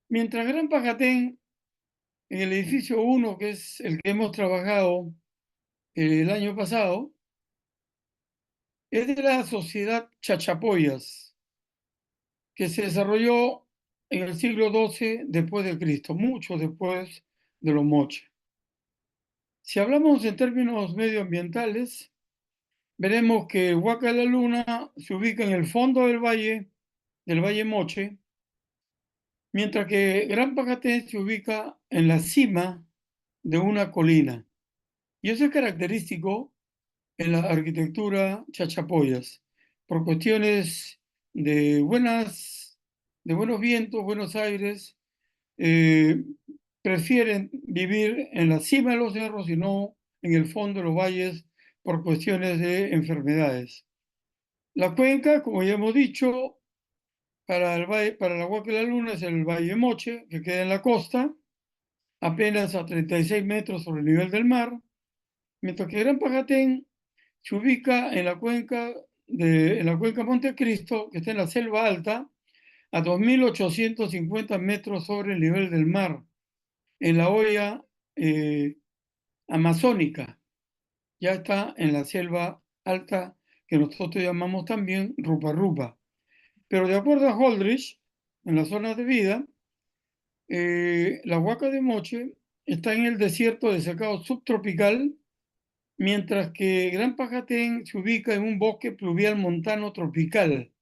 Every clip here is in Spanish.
Mientras Gran Pajatén, en el edificio 1, que es el que hemos trabajado el año pasado, es de la sociedad Chachapoyas, que se desarrolló en el siglo XII después de Cristo, mucho después de los moches. Si hablamos en términos medioambientales, veremos que Huaca de la Luna se ubica en el fondo del Valle Moche, mientras que Gran Pajatén se ubica en la cima de una colina. Y eso es característico en la arquitectura Chachapoyas, por cuestiones de de buenos vientos, buenos aires, eh, prefieren vivir en la cima de los cerros y no en el fondo de los valles por cuestiones de enfermedades. La cuenca, como ya hemos dicho, para la Huaca de la Luna es el Valle Moche, que queda en la costa, apenas a 36 metros sobre el nivel del mar, mientras que Gran Pajatén se ubica en en la cuenca Montecristo, que está en la selva alta, a 2.850 metros sobre el nivel del mar, en la hoya eh, amazónica. Ya está en la selva alta, que nosotros llamamos también Rupa Rupa. Pero de acuerdo a Holdrich, en las zonas de vida, la Huaca de Moche está en el desierto de secado subtropical, mientras que Gran Pajatén se ubica en un bosque pluvial montano tropical.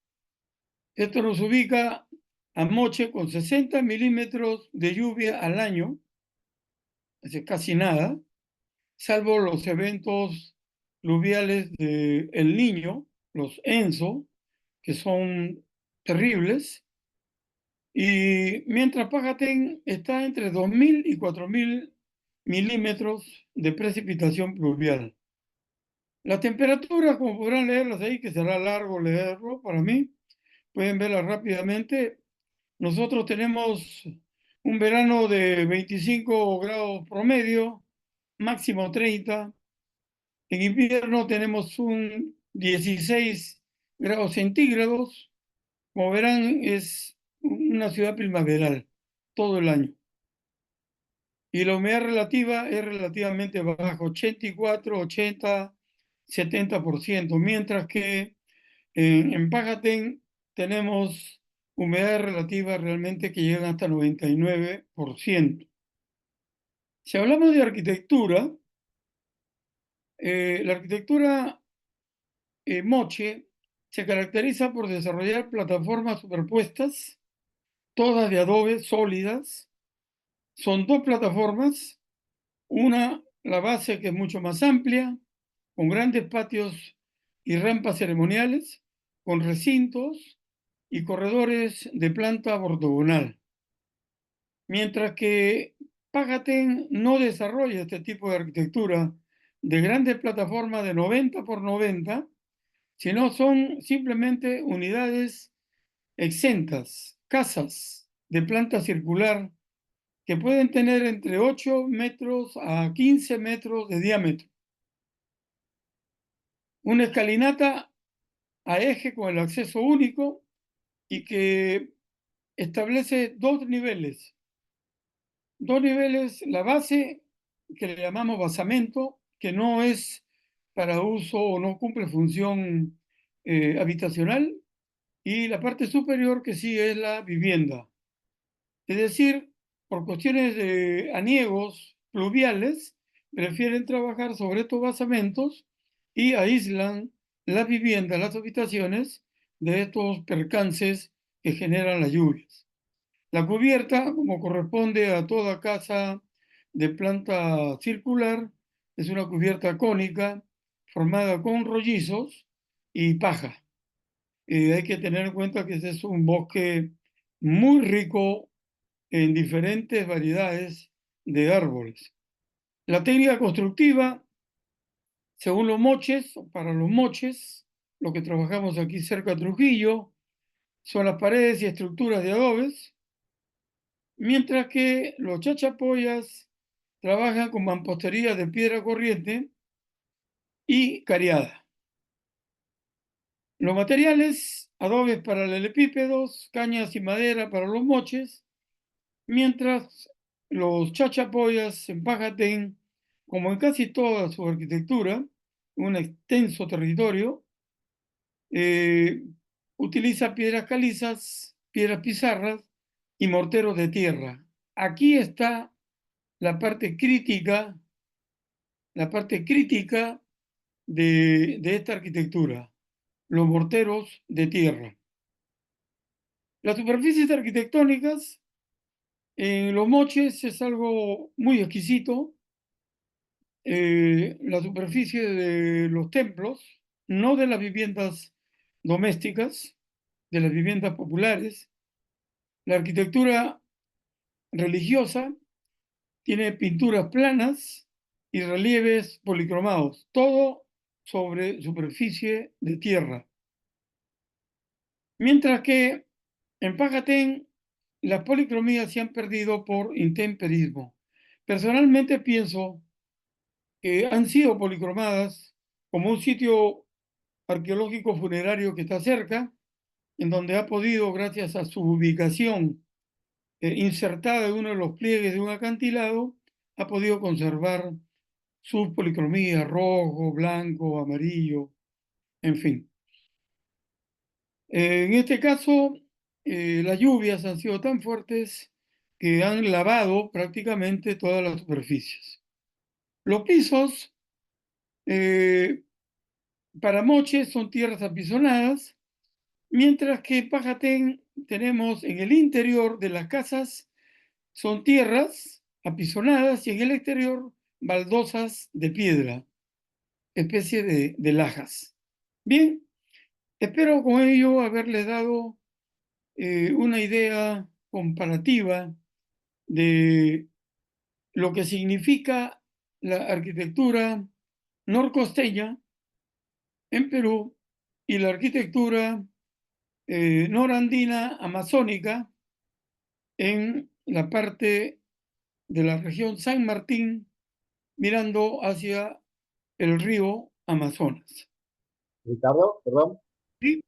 Esto nos ubica a Moche con 60 milímetros de lluvia al año, es casi nada, salvo los eventos pluviales de El Niño, los ENSO, que son terribles, y mientras Pajatén está entre 2.000 y 4.000 milímetros de precipitación pluvial. Las temperaturas, como podrán leerlas ahí, que será largo leerlo para mí, pueden verlas rápidamente. Nosotros tenemos un verano de 25 grados promedio, máximo 30. En invierno tenemos un 16 grados centígrados. Como verán, es una ciudad primaveral todo el año. Y la humedad relativa es relativamente baja, 84, 80, 70%, mientras que en Pajatén tenemos humedad relativa realmente que llegan hasta 99%. Si hablamos de arquitectura, la arquitectura Moche se caracteriza por desarrollar plataformas superpuestas, todas de adobe, sólidas. Son dos plataformas, una, la base que es mucho más amplia, con grandes patios y rampas ceremoniales, con recintos y corredores de planta ortogonal. Mientras que Pajatén no desarrolla este tipo de arquitectura de grandes plataformas de 90 por 90, sino son simplemente unidades exentas, casas de planta circular que pueden tener entre 8 metros a 15 metros de diámetro. Una escalinata a eje con el acceso único y que establece dos niveles. Dos niveles, la base, que le llamamos basamento, que no es para uso o no cumple función habitacional, y la parte superior, que sí es la vivienda. Es decir, por cuestiones de aniegos pluviales, prefieren trabajar sobre estos basamentos y aíslan las viviendas, las habitaciones de estos percances que generan las lluvias. La cubierta, como corresponde a toda casa de planta circular, es una cubierta cónica formada con rollizos y paja. Hay que tener en cuenta que este es un bosque muy rico en diferentes variedades de árboles. La técnica constructiva, según los moches, para los moches, lo que trabajamos aquí cerca de Trujillo, son las paredes y estructuras de adobes, mientras que los chachapoyas trabajan con mampostería de piedra corriente y cariada. Los materiales, adobes paralelepípedos, cañas y madera para los moches, mientras los chachapoyas en Pajatén, como en casi toda su arquitectura, un extenso territorio, eh, utiliza piedras calizas, piedras pizarras y morteros de tierra. Aquí está la parte crítica de esta arquitectura, los morteros de tierra. Las superficies arquitectónicas en los moches es algo muy exquisito. La superficie de los templos, no de las viviendas domésticas, de las viviendas populares. La arquitectura religiosa tiene pinturas planas y relieves policromados, todo sobre superficie de tierra. Mientras que en Pajatén las policromías se han perdido por intemperismo. Personalmente pienso que han sido policromadas como un sitio arqueológico funerario que está cerca, en donde ha podido, gracias a su ubicación insertada en uno de los pliegues de un acantilado, ha podido conservar sus policromías, rojo, blanco, amarillo, en fin. En este caso, las lluvias han sido tan fuertes que han lavado prácticamente todas las superficies. Los pisos eh, para moches son tierras apisonadas, mientras que en Pajatén tenemos en el interior de las casas son tierras apisonadas y en el exterior baldosas de piedra, especie de lajas. Bien, espero con ello haberles dado una idea comparativa de lo que significa la arquitectura norcosteña en Perú y la arquitectura norandina amazónica en la parte de la región San Martín, mirando hacia el río Amazonas. Ricardo, perdón, ¿Sí?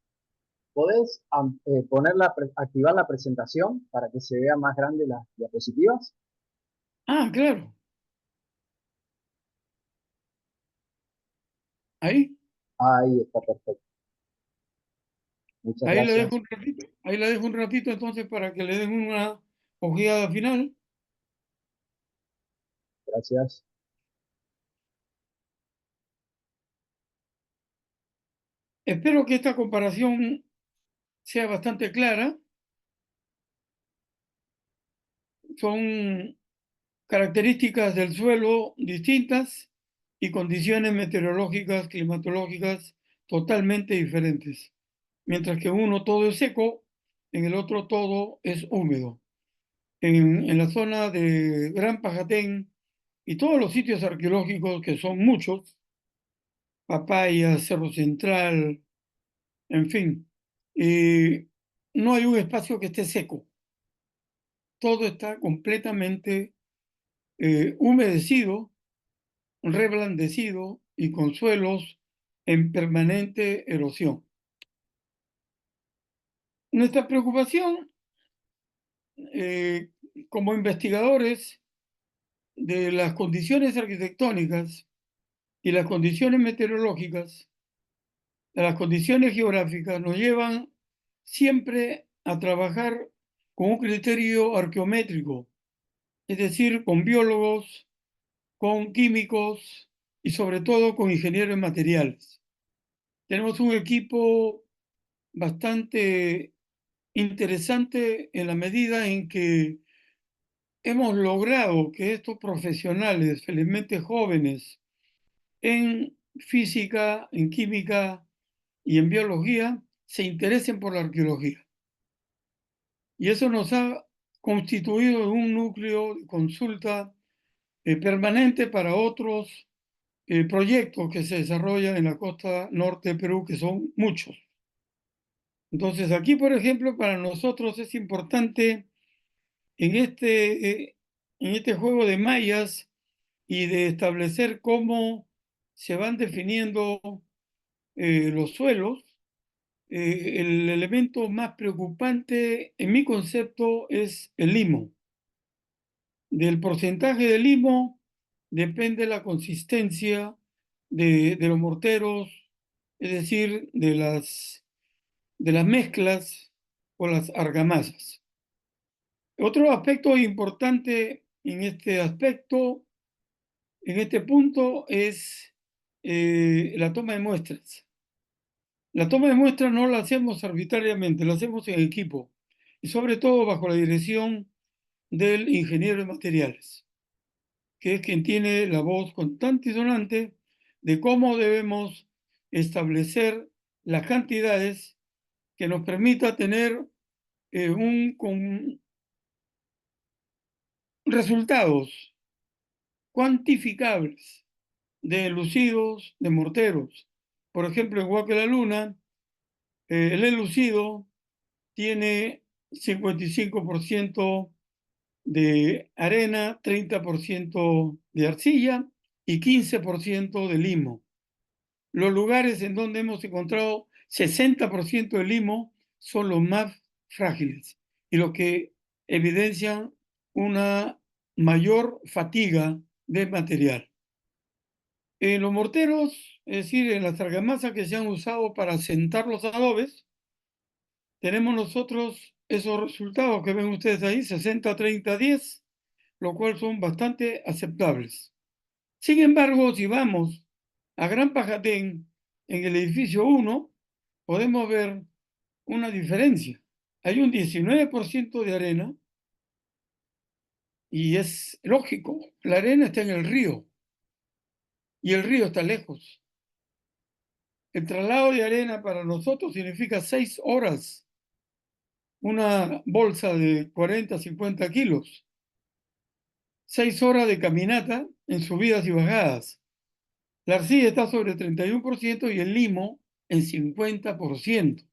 ¿podés activar la presentación para que se vea más grande las diapositivas? Ah, claro, ahí, Ahí está perfecto. Muchas ahí la dejo gracias. un ratito, ahí la dejo un ratito entonces para que le den una ojeada final. Gracias. Espero que esta comparación sea bastante clara. Son características del suelo distintas y condiciones meteorológicas, climatológicas totalmente diferentes. Mientras que en uno todo es seco, en el otro todo es húmedo. En la zona de Gran Pajatén y todos los sitios arqueológicos, que son muchos, Papaya, Cerro Central, en fin, no hay un espacio que esté seco. Todo está completamente humedecido, reblandecido y con suelos en permanente erosión. Nuestra preocupación eh, como investigadores de las condiciones arquitectónicas y las condiciones meteorológicas, las condiciones geográficas nos llevan siempre a trabajar con un criterio arqueométrico, es decir, con biólogos, con químicos y sobre todo con ingenieros en materiales. Tenemos un equipo bastante interesante en la medida en que hemos logrado que estos profesionales, felizmente jóvenes, en física, en química y en biología, se interesen por la arqueología. Y eso nos ha constituido un núcleo de consulta permanente para otros proyectos que se desarrollan en la costa norte de Perú, que son muchos. Entonces, aquí, por ejemplo, para nosotros es importante en este juego de mallas y de establecer cómo se van definiendo los suelos, el elemento más preocupante en mi concepto es el limo. Del porcentaje de limo depende la consistencia de los morteros, es decir, de las mezclas o las argamasas. Otro aspecto importante en este aspecto, en este punto, es la toma de muestras. La toma de muestras no la hacemos arbitrariamente, la hacemos en equipo y sobre todo bajo la dirección del ingeniero de materiales, que es quien tiene la voz constante y sonante de cómo debemos establecer las cantidades que nos permita tener con resultados cuantificables de elucidos, de morteros. Por ejemplo, en Huaca de la Luna, el elucido tiene 55% de arena, 30% de arcilla y 15% de limo. Los lugares en donde hemos encontrado 60% de limo son los más frágiles y los que evidencian una mayor fatiga de material. En los morteros, es decir, en las argamasas que se han usado para asentar los adobes, tenemos nosotros esos resultados que ven ustedes ahí, 60-30-10, lo cual son bastante aceptables. Sin embargo, si vamos a Gran Pajatén, en el edificio 1, podemos ver una diferencia. Hay un 19% de arena y es lógico, la arena está en el río y el río está lejos. El traslado de arena para nosotros significa 6 horas, una bolsa de 40, 50 kilos, 6 horas de caminata en subidas y bajadas. La arcilla está sobre 31% y el limo en 50%.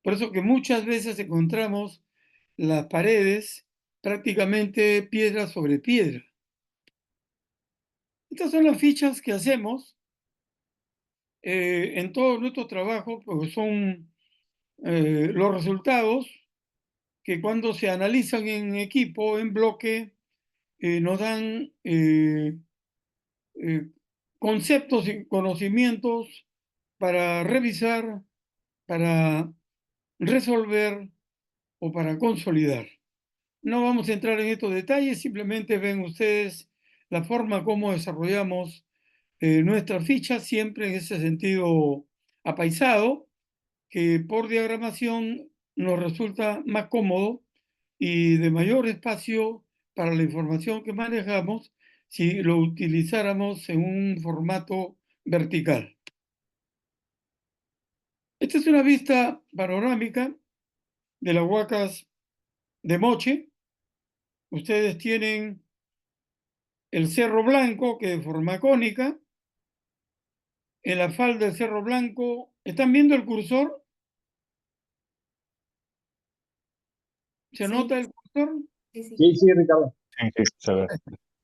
Por eso que muchas veces encontramos las paredes prácticamente piedra sobre piedra. Estas son las fichas que hacemos en todo nuestro trabajo, porque son los resultados que cuando se analizan en equipo, en bloque, nos dan eh, conceptos y conocimientos para revisar, para resolver o para consolidar. No vamos a entrar en estos detalles, simplemente ven ustedes la forma como desarrollamos nuestras fichas, siempre en ese sentido apaisado, que por diagramación nos resulta más cómodo y de mayor espacio para la información que manejamos si lo utilizáramos en un formato vertical. Esta es una vista panorámica de las huacas de Moche. Ustedes tienen el Cerro Blanco, que de forma cónica, en la falda del Cerro Blanco. ¿Están viendo el cursor? ¿Se Sí, nota el cursor? sí, sí. Sí, sí, Ricardo. Sí, sí, se ve.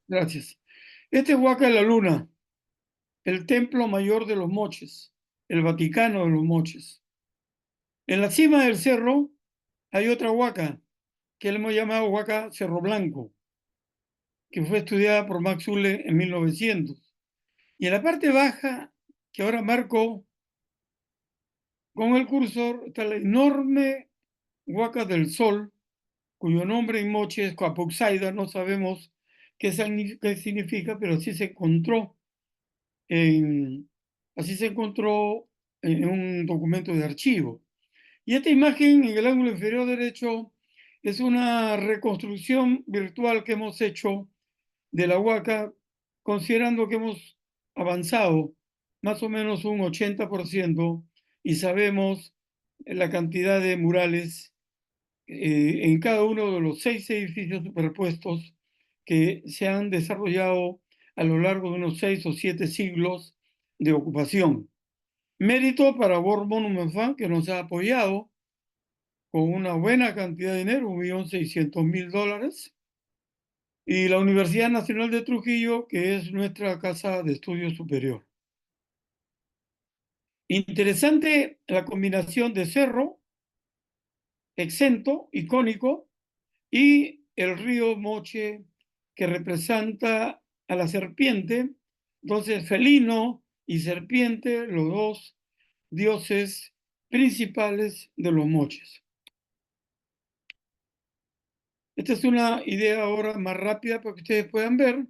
Gracias. Este es Huaca de la Luna, el templo mayor de los Moches, el Vaticano de los Moches. En la cima del cerro hay otra huaca, que le hemos llamado Huaca Cerro Blanco, que fue estudiada por Max Ulle en 1900. Y en la parte baja, que ahora marco con el cursor, está la enorme Huaca del Sol, cuyo nombre en moche es Coapuxaida, no sabemos qué significa, pero en, así se encontró en un documento de archivo. Y esta imagen en el ángulo inferior derecho es una reconstrucción virtual que hemos hecho de la Huaca, considerando que hemos avanzado más o menos un 80% y sabemos la cantidad de murales en cada uno de los 6 edificios superpuestos que se han desarrollado a lo largo de unos 6 o 7 siglos de ocupación. Mérito para World Monument Fund, que nos ha apoyado con una buena cantidad de dinero, $1.600.000, y la Universidad Nacional de Trujillo, que es nuestra casa de estudio superior. Interesante la combinación de cerro, exento, icónico, y el río Moche, que representa a la serpiente. Entonces, felino y serpiente, los dos dioses principales de los moches. Esta es una idea ahora más rápida para que ustedes puedan ver.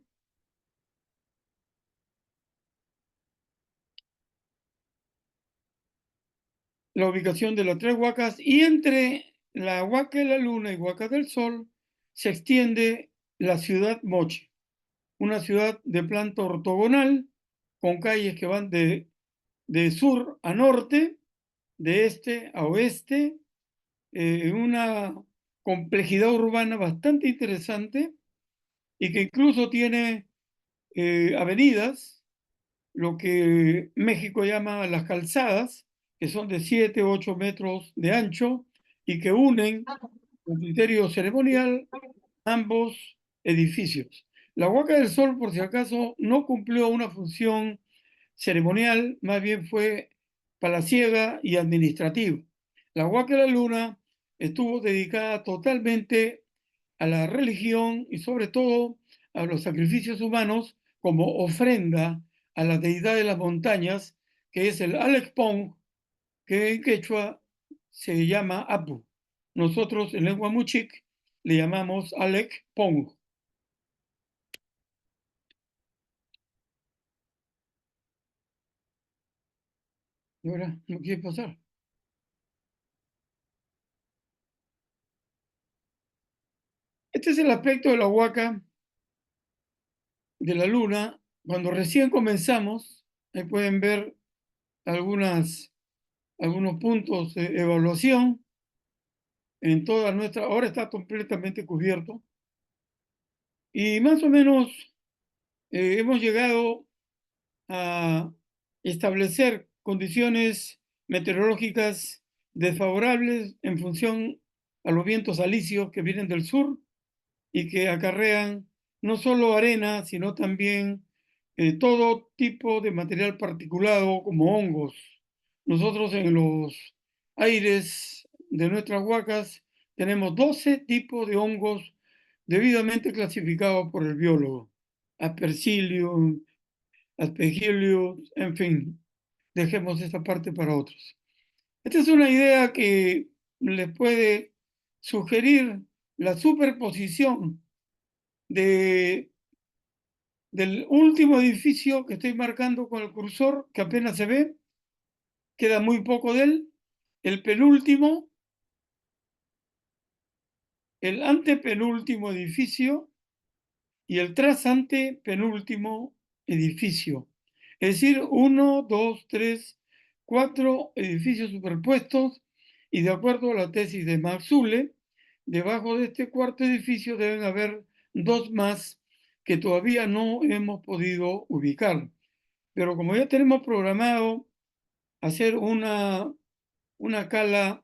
La ubicación de las tres huacas, y entre la Huaca de la Luna y Huaca del Sol se extiende la ciudad Moche, una ciudad de planta ortogonal con calles que van de sur a norte, de este a oeste, una complejidad urbana bastante interesante y que incluso tiene avenidas, lo que México llama las calzadas, que son de 7 u 8 metros de ancho y que unen con criterio ceremonial ambos edificios. La Huaca del Sol, por si acaso, no cumplió una función ceremonial, más bien fue palaciega y administrativa. La Huaca de la Luna estuvo dedicada totalmente a la religión y sobre todo a los sacrificios humanos como ofrenda a la deidad de las montañas, que es el Alec que en quechua se llama Apu. Nosotros en lengua muchic le llamamos Alec Pong. ¿Y ahora no quiere pasar? Este es el aspecto de la huaca de la luna. Cuando recién comenzamos, ahí pueden ver algunos puntos de evaluación en toda nuestra, ahora está completamente cubierto. Y más o menos hemos llegado a establecer condiciones meteorológicas desfavorables en función a los vientos alisios que vienen del sur y que acarrean no solo arena, sino también todo tipo de material particulado como hongos. Nosotros en los aires de nuestras huacas tenemos 12 tipos de hongos debidamente clasificados por el biólogo. Aspergillus, Aspergillus, en fin, dejemos esta parte para otros. Esta es una idea que les puede sugerir la superposición de, del último edificio que estoy marcando con el cursor, que apenas se ve, queda muy poco de él, el penúltimo, el antepenúltimo edificio y el trasante penúltimo edificio. Es decir, uno, dos, tres, cuatro edificios superpuestos y de acuerdo a la tesis de Max Zule, debajo de este cuarto edificio deben haber dos más que todavía no hemos podido ubicar. Pero como ya tenemos programado hacer una cala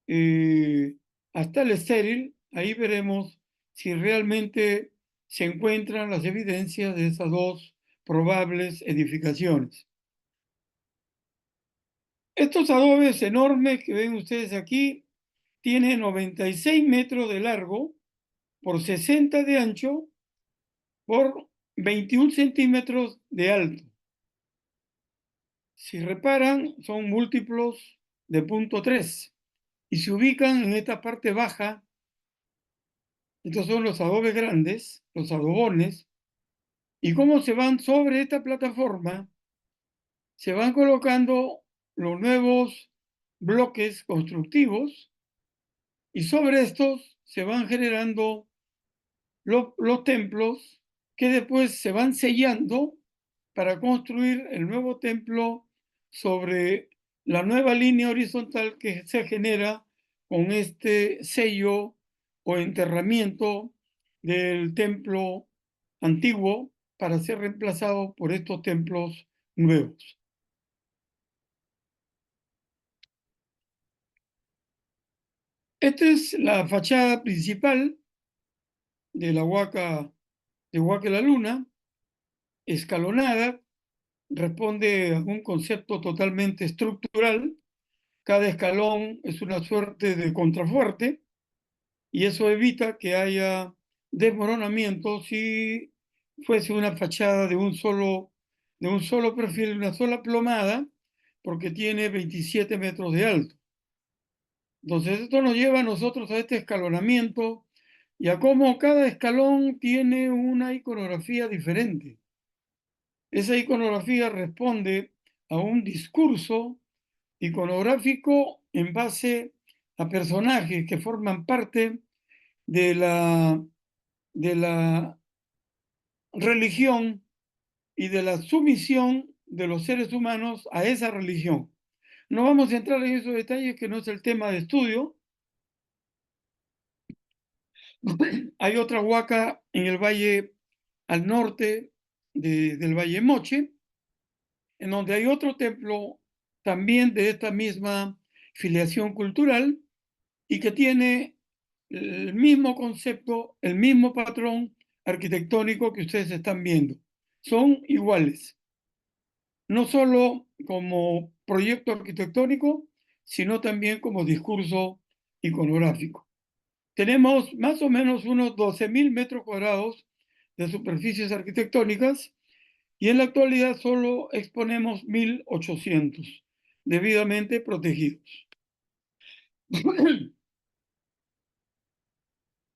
eh, hasta el estéril, ahí veremos si realmente se encuentran las evidencias de esas dos probables edificaciones. Estos adobes enormes que ven ustedes aquí tienen 96 metros de largo por 60 de ancho por 21 centímetros de alto. Si reparan, son múltiplos de 0.3 y se ubican en esta parte baja. Estos son los adobes grandes, los adobones, y cómo se van sobre esta plataforma, se van colocando los nuevos bloques constructivos y sobre estos se van generando los templos que después se van sellando para construir el nuevo templo sobre la nueva línea horizontal que se genera con este sello o enterramiento del templo antiguo para ser reemplazado por estos templos nuevos. Esta es la fachada principal de la Huaca de la Luna, escalonada, responde a un concepto totalmente estructural. Cada escalón es una suerte de contrafuerte y eso evita que haya desmoronamiento si fuese una fachada de un solo perfil, una sola plomada, porque tiene 27 metros de alto. Entonces, esto nos lleva a nosotros a este escalonamiento y a cómo cada escalón tiene una iconografía diferente. Esa iconografía responde a un discurso iconográfico en base a personajes que forman parte de de la religión y de la sumisión de los seres humanos a esa religión. No vamos a entrar en esos detalles que no es el tema de estudio. Hay otra huaca en el valle al norte del Valle Moche, en donde hay otro templo también de esta misma filiación cultural y que tiene el mismo concepto, el mismo patrón arquitectónico que ustedes están viendo. Son iguales, no solo como proyecto arquitectónico, sino también como discurso iconográfico. Tenemos más o menos unos 12.000 metros cuadrados de superficies arquitectónicas y en la actualidad solo exponemos 1.800 debidamente protegidos.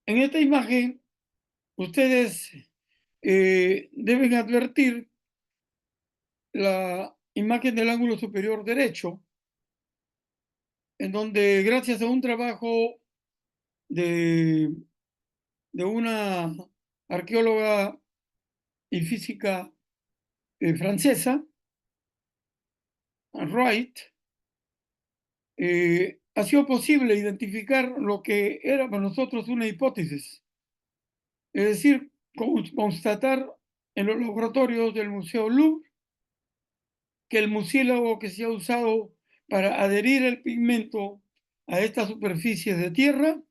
En esta imagen, ustedes deben advertir la imagen del ángulo superior derecho, en donde gracias a un trabajo de, de una arqueóloga y física francesa, Wright, ha sido posible identificar lo que era para nosotros una hipótesis, es decir, constatar en los laboratorios del Museo Louvre que el mucílago que se ha usado para adherir el pigmento a estas superficies de tierra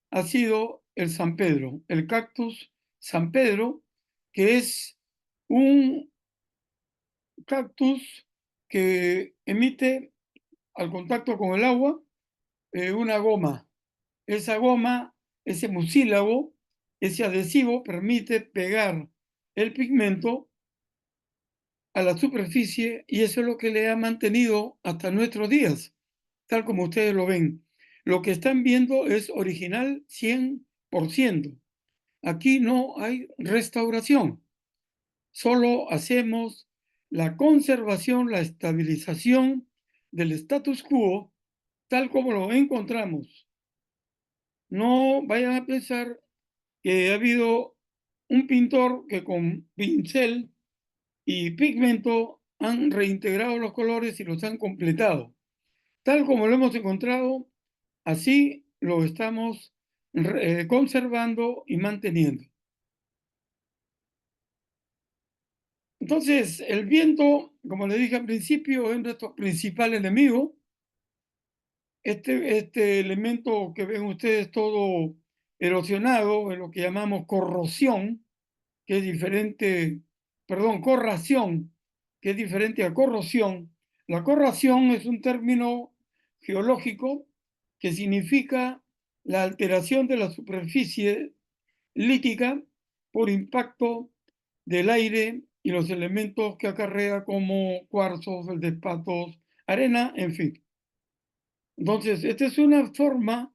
ha sido el San Pedro, el cactus San Pedro, que es un cactus que emite al contacto con el agua una goma. Esa goma, ese mucílago, ese adhesivo permite pegar el pigmento a la superficie y eso es lo que le ha mantenido hasta nuestros días, tal como ustedes lo ven. Lo que están viendo es original 100%. Aquí no hay restauración, solo hacemos la conservación, la estabilización del status quo tal como lo encontramos. No vayan a pensar que ha habido un pintor que con pincel y pigmento han reintegrado los colores y los han completado. Tal como lo hemos encontrado, así lo estamos conservando y manteniendo. Entonces, el viento, como le dije al principio, es nuestro principal enemigo. Este elemento que ven ustedes todo erosionado, es lo que llamamos corrosión, que es diferente, perdón, corración, que es diferente a corrosión. La corrosión es un término geológico que significa la alteración de la superficie lítica por impacto del aire y los elementos que acarrea como cuarzos, feldespatos, arena, en fin. Entonces, esta es una forma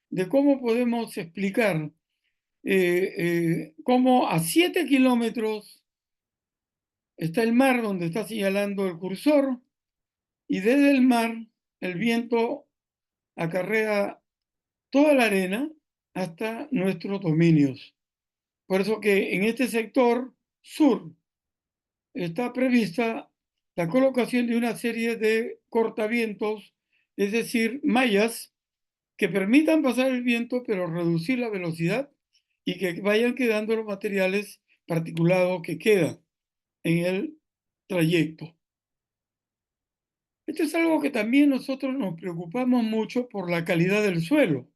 de cómo podemos explicar cómo a 7 kilómetros está el mar donde está señalando el cursor y desde el mar el viento acarrea toda la arena hasta nuestros dominios. Por eso que en este sector sur está prevista la colocación de una serie de cortavientos, es decir, mallas que permitan pasar el viento pero reducir la velocidad y que vayan quedando los materiales particulados que quedan en el trayecto. Esto es algo que también nosotros nos preocupamos mucho por la calidad del suelo.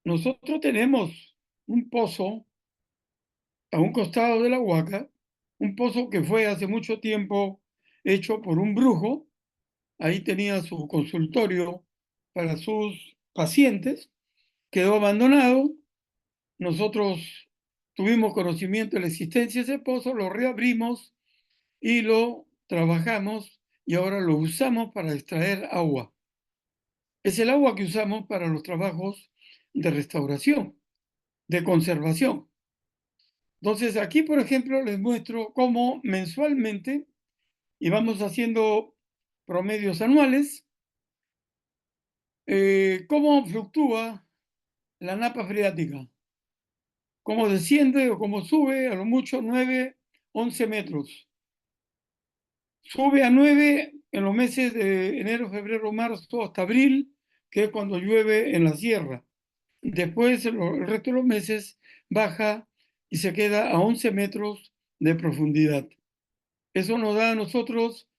Nosotros tenemos un pozo a un costado de la huaca un pozo que fue hace mucho tiempo hecho por un brujo. Ahí tenía su consultorio para sus pacientes, quedó abandonado. Nosotros tuvimos conocimiento de la existencia de ese pozo, lo reabrimos y lo trabajamos y ahora lo usamos para extraer agua. Es el agua que usamos para los trabajos de restauración, de conservación. Entonces, aquí, por ejemplo, les muestro cómo mensualmente, y vamos haciendo promedios anuales, cómo fluctúa la napa freática, cómo desciende o cómo sube a lo mucho 9, 11 metros. Sube a 9 en los meses de enero, febrero, marzo hasta abril, que es cuando llueve en la sierra. Después, el resto de los meses baja y se queda a 11 metros de profundidad. Eso nos da a nosotros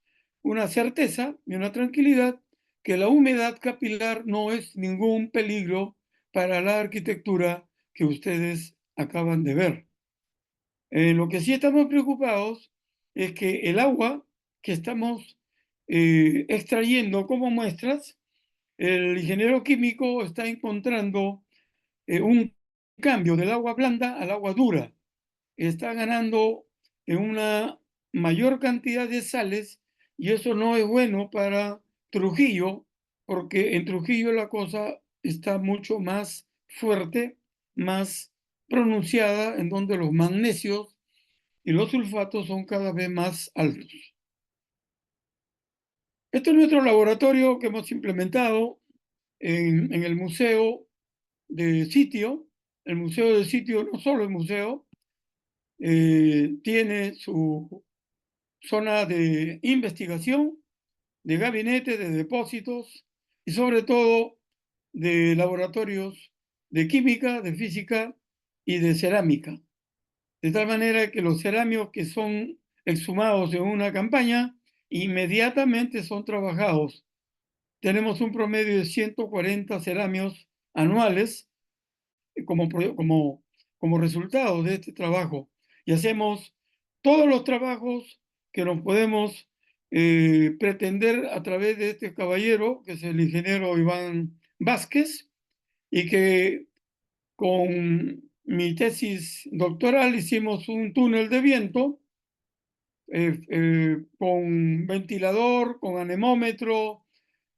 una certeza y una tranquilidad que la humedad capilar no es ningún peligro para la arquitectura que ustedes acaban de ver. Lo que sí estamos preocupados es que el agua que estamos extrayendo como muestras, el ingeniero químico está encontrando un cambio del agua blanda al agua dura. Está ganando en una mayor cantidad de sales y eso no es bueno para Trujillo, porque en Trujillo la cosa está mucho más fuerte, más pronunciada, en donde los magnesios y los sulfatos son cada vez más altos. Este es nuestro laboratorio que hemos implementado en el museo de sitio. El museo de sitio no solo es museo, tiene su zona de investigación, de gabinete, de depósitos y sobre todo de laboratorios de química, de física y de cerámica. De tal manera que los cerámicos que son exhumados en una campaña inmediatamente son trabajados. Tenemos un promedio de 140 cerámicos anuales como resultado de este trabajo. Y hacemos todos los trabajos que nos podemos pretender a través de este caballero, que es el ingeniero Iván Vázquez, y que con mi tesis doctoral hicimos un túnel de viento con ventilador, con anemómetro,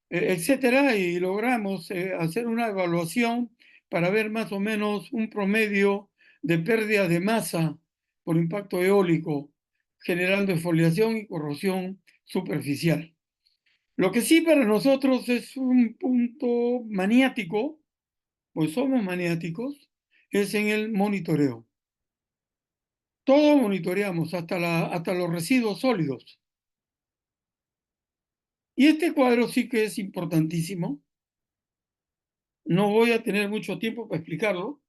etcétera, y logramos hacer una evaluación para ver más o menos un promedio de pérdida de masa por impacto eólico, generando exfoliación y corrosión superficial. Lo que sí para nosotros es un punto maniático, pues somos maniáticos, es en el monitoreo. Todo monitoreamos, hasta los residuos sólidos. Y este cuadro sí que es importantísimo. No voy a tener mucho tiempo para explicarlo.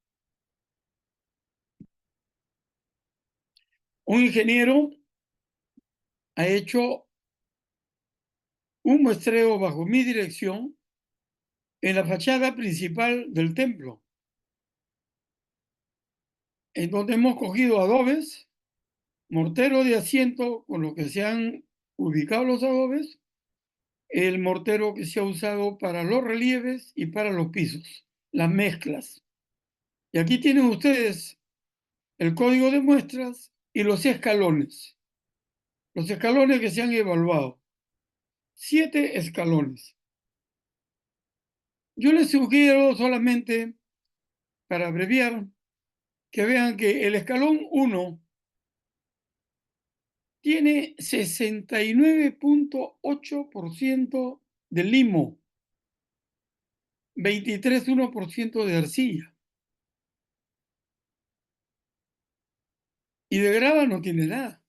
Un ingeniero ha hecho un muestreo bajo mi dirección en la fachada principal del templo, en donde hemos cogido adobes, mortero de asiento con lo que se han ubicado los adobes, el mortero que se ha usado para los relieves y para los pisos, las mezclas. Y aquí tienen ustedes el código de muestras y los escalones que se han evaluado. 7 escalones. Yo les sugiero solamente, para abreviar, que vean que el escalón 1 tiene 69,8% de limo, 23,1% de arcilla. Y de grava no tiene nada.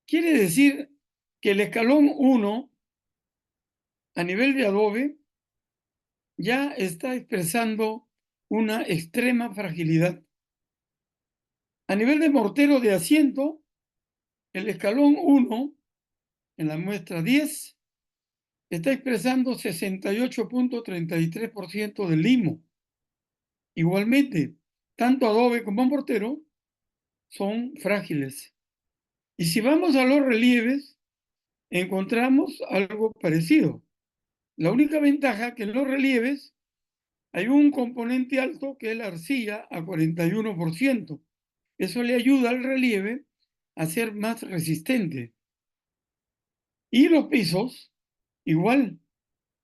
Quiere decir que el escalón 1, a nivel de adobe, ya está expresando una extrema fragilidad. A nivel de mortero de asiento, el escalón 1, en la muestra 10, está expresando 68,33% del limo. Igualmente, tanto adobe como mortero son frágiles. Y si vamos a los relieves, encontramos algo parecido. La única ventaja que en los relieves hay un componente alto que es la arcilla a 41%. Eso le ayuda al relieve a ser más resistente. Y los pisos, igual,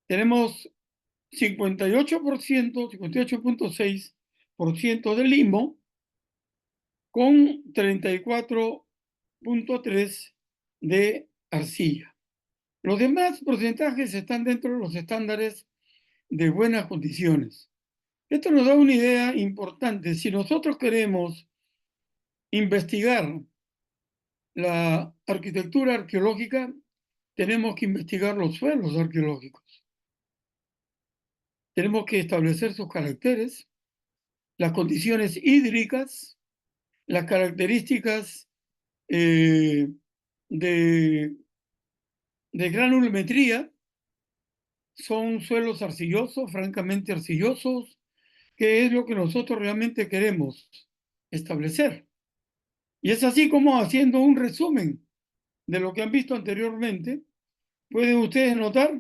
tenemos 58%, 58,6% de limo con 34,3% de arcilla. Los demás porcentajes están dentro de los estándares de buenas condiciones. Esto nos da una idea importante. Si nosotros queremos investigar la arquitectura arqueológica, tenemos que investigar los suelos arqueológicos. Tenemos que establecer sus caracteres, las condiciones hídricas, las características eh, de, de granulometría. Son suelos arcillosos, francamente arcillosos, que es lo que nosotros realmente queremos establecer. Y es así como, haciendo un resumen de lo que han visto anteriormente, pueden ustedes notar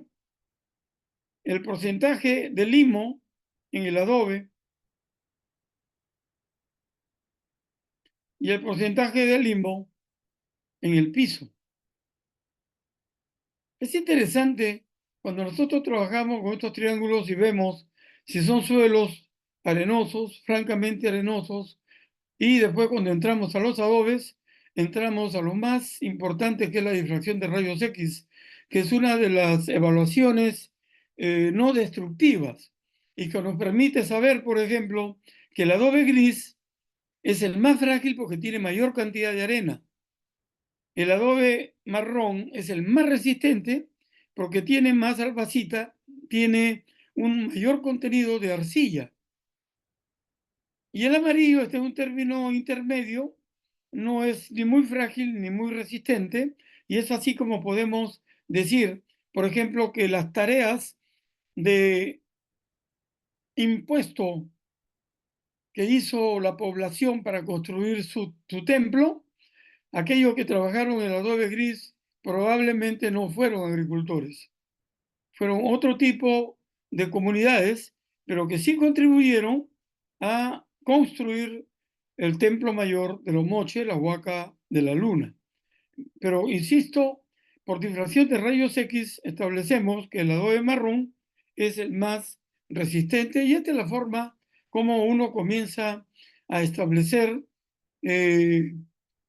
el porcentaje de limo en el adobe y el porcentaje de limo en el piso. Es interesante cuando nosotros trabajamos con estos triángulos y vemos si son suelos arenosos, francamente arenosos, y después cuando entramos a los adobes, entramos a lo más importante, que es la difracción de rayos X, que es una de las evaluaciones no destructivas y que nos permite saber, por ejemplo, que el adobe gris es el más frágil porque tiene mayor cantidad de arena. El adobe marrón es el más resistente porque tiene más albacita, tiene un mayor contenido de arcilla. Y el amarillo, este es un término intermedio, no es ni muy frágil ni muy resistente, y es así como podemos decir, por ejemplo, que las tareas de impuesto que hizo la población para construir su templo, aquellos que trabajaron en el adobe gris probablemente no fueron agricultores, fueron otro tipo de comunidades, pero que sí contribuyeron a construir el templo mayor de los Moches, la Huaca de la Luna. Pero insisto, por difracción de rayos X establecemos que el adobe marrón es el más resistente, y esta es la forma como uno comienza a establecer eh,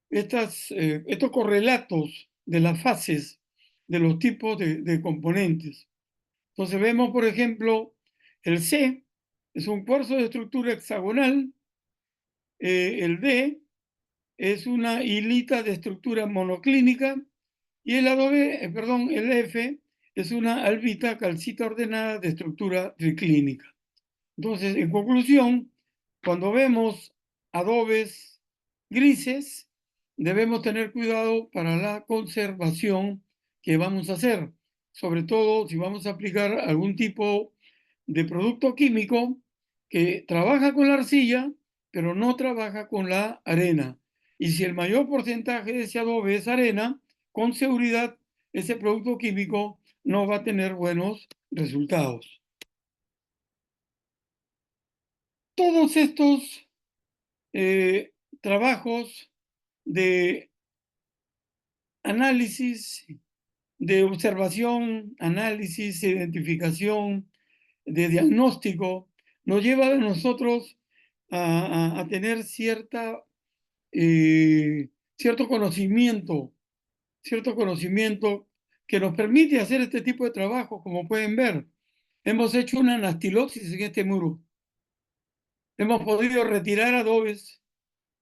estos correlatos de las fases de los tipos de componentes. Entonces vemos, por ejemplo, el C es un cuarzo de estructura hexagonal, el D es una hilita de estructura monoclínica, y el F es una albita calcita ordenada de estructura triclínica. Entonces, en conclusión, cuando vemos adobes grises, debemos tener cuidado para la conservación que vamos a hacer, sobre todo si vamos a aplicar algún tipo de producto químico que trabaja con la arcilla, pero no trabaja con la arena. Y si el mayor porcentaje de ese adobe es arena, con seguridad ese producto químico no va a tener buenos resultados. Todos estos trabajos de análisis, de observación, análisis, identificación, de diagnóstico, nos lleva a nosotros a tener eh, cierto cierto conocimiento que nos permite hacer este tipo de trabajo. Como pueden ver, hemos hecho una anastilosis en este muro. Hemos podido retirar adobes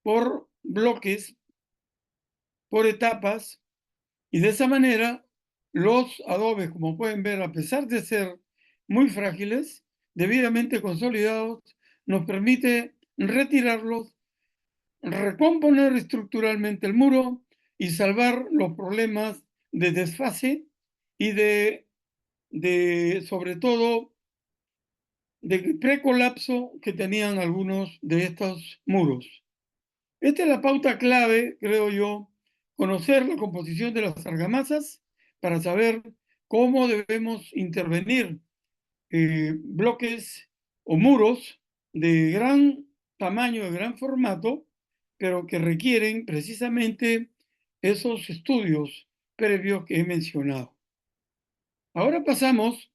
por bloques, por etapas, y de esa manera los adobes, como pueden ver, a pesar de ser muy frágiles, debidamente consolidados, nos permite retirarlos, recomponer estructuralmente el muro y salvar los problemas de desfase y sobre todo, de precolapso que tenían algunos de estos muros. Esta es la pauta clave, creo yo, conocer la composición de las argamasas para saber cómo debemos intervenir bloques o muros de gran tamaño, de gran formato, pero que requieren precisamente esos estudios previos que he mencionado. Ahora pasamos,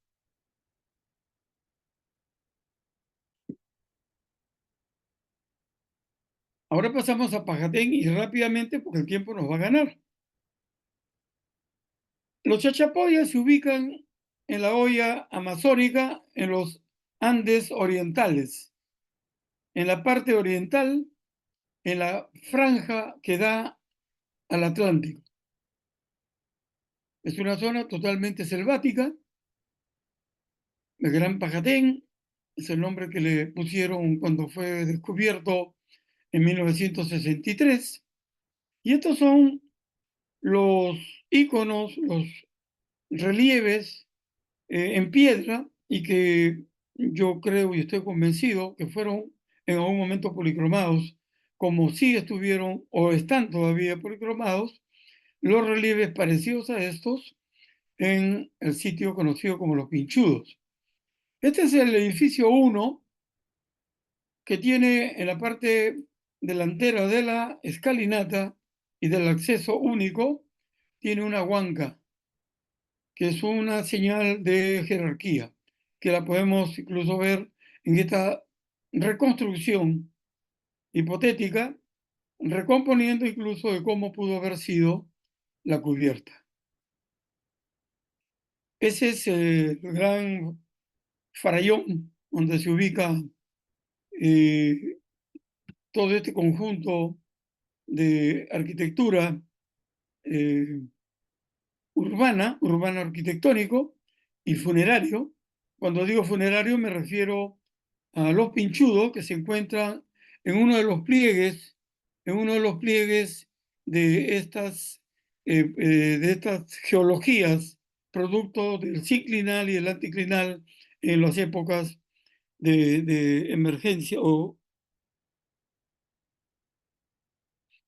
ahora pasamos a Pajatén y rápidamente porque el tiempo nos va a ganar. Los chachapoyas se ubican en la hoya amazónica en los Andes orientales, en la parte oriental, en la franja que da al Atlántico. Es una zona totalmente selvática. El Gran Pajatén es el nombre que le pusieron cuando fue descubierto en 1963. Y estos son los íconos, los relieves en piedra y que yo creo y estoy convencido que fueron en algún momento policromados, como sí estuvieron o están todavía policromados los relieves parecidos a estos en el sitio conocido como Los Pinchudos. Este es el edificio 1 que tiene en la parte delantera de la escalinata y del acceso único, tiene una huanca, que es una señal de jerarquía, que la podemos incluso ver en esta reconstrucción hipotética, recomponiendo incluso de cómo pudo haber sido la cubierta. Ese es el gran farallón donde se ubica eh, todo este conjunto de arquitectura eh, urbano arquitectónico y funerario. Cuando digo funerario me refiero a los pinchudos que se encuentran en uno de los pliegues, en uno de los pliegues de estas geologías, producto del ciclinal y el anticlinal en las épocas de emergencia o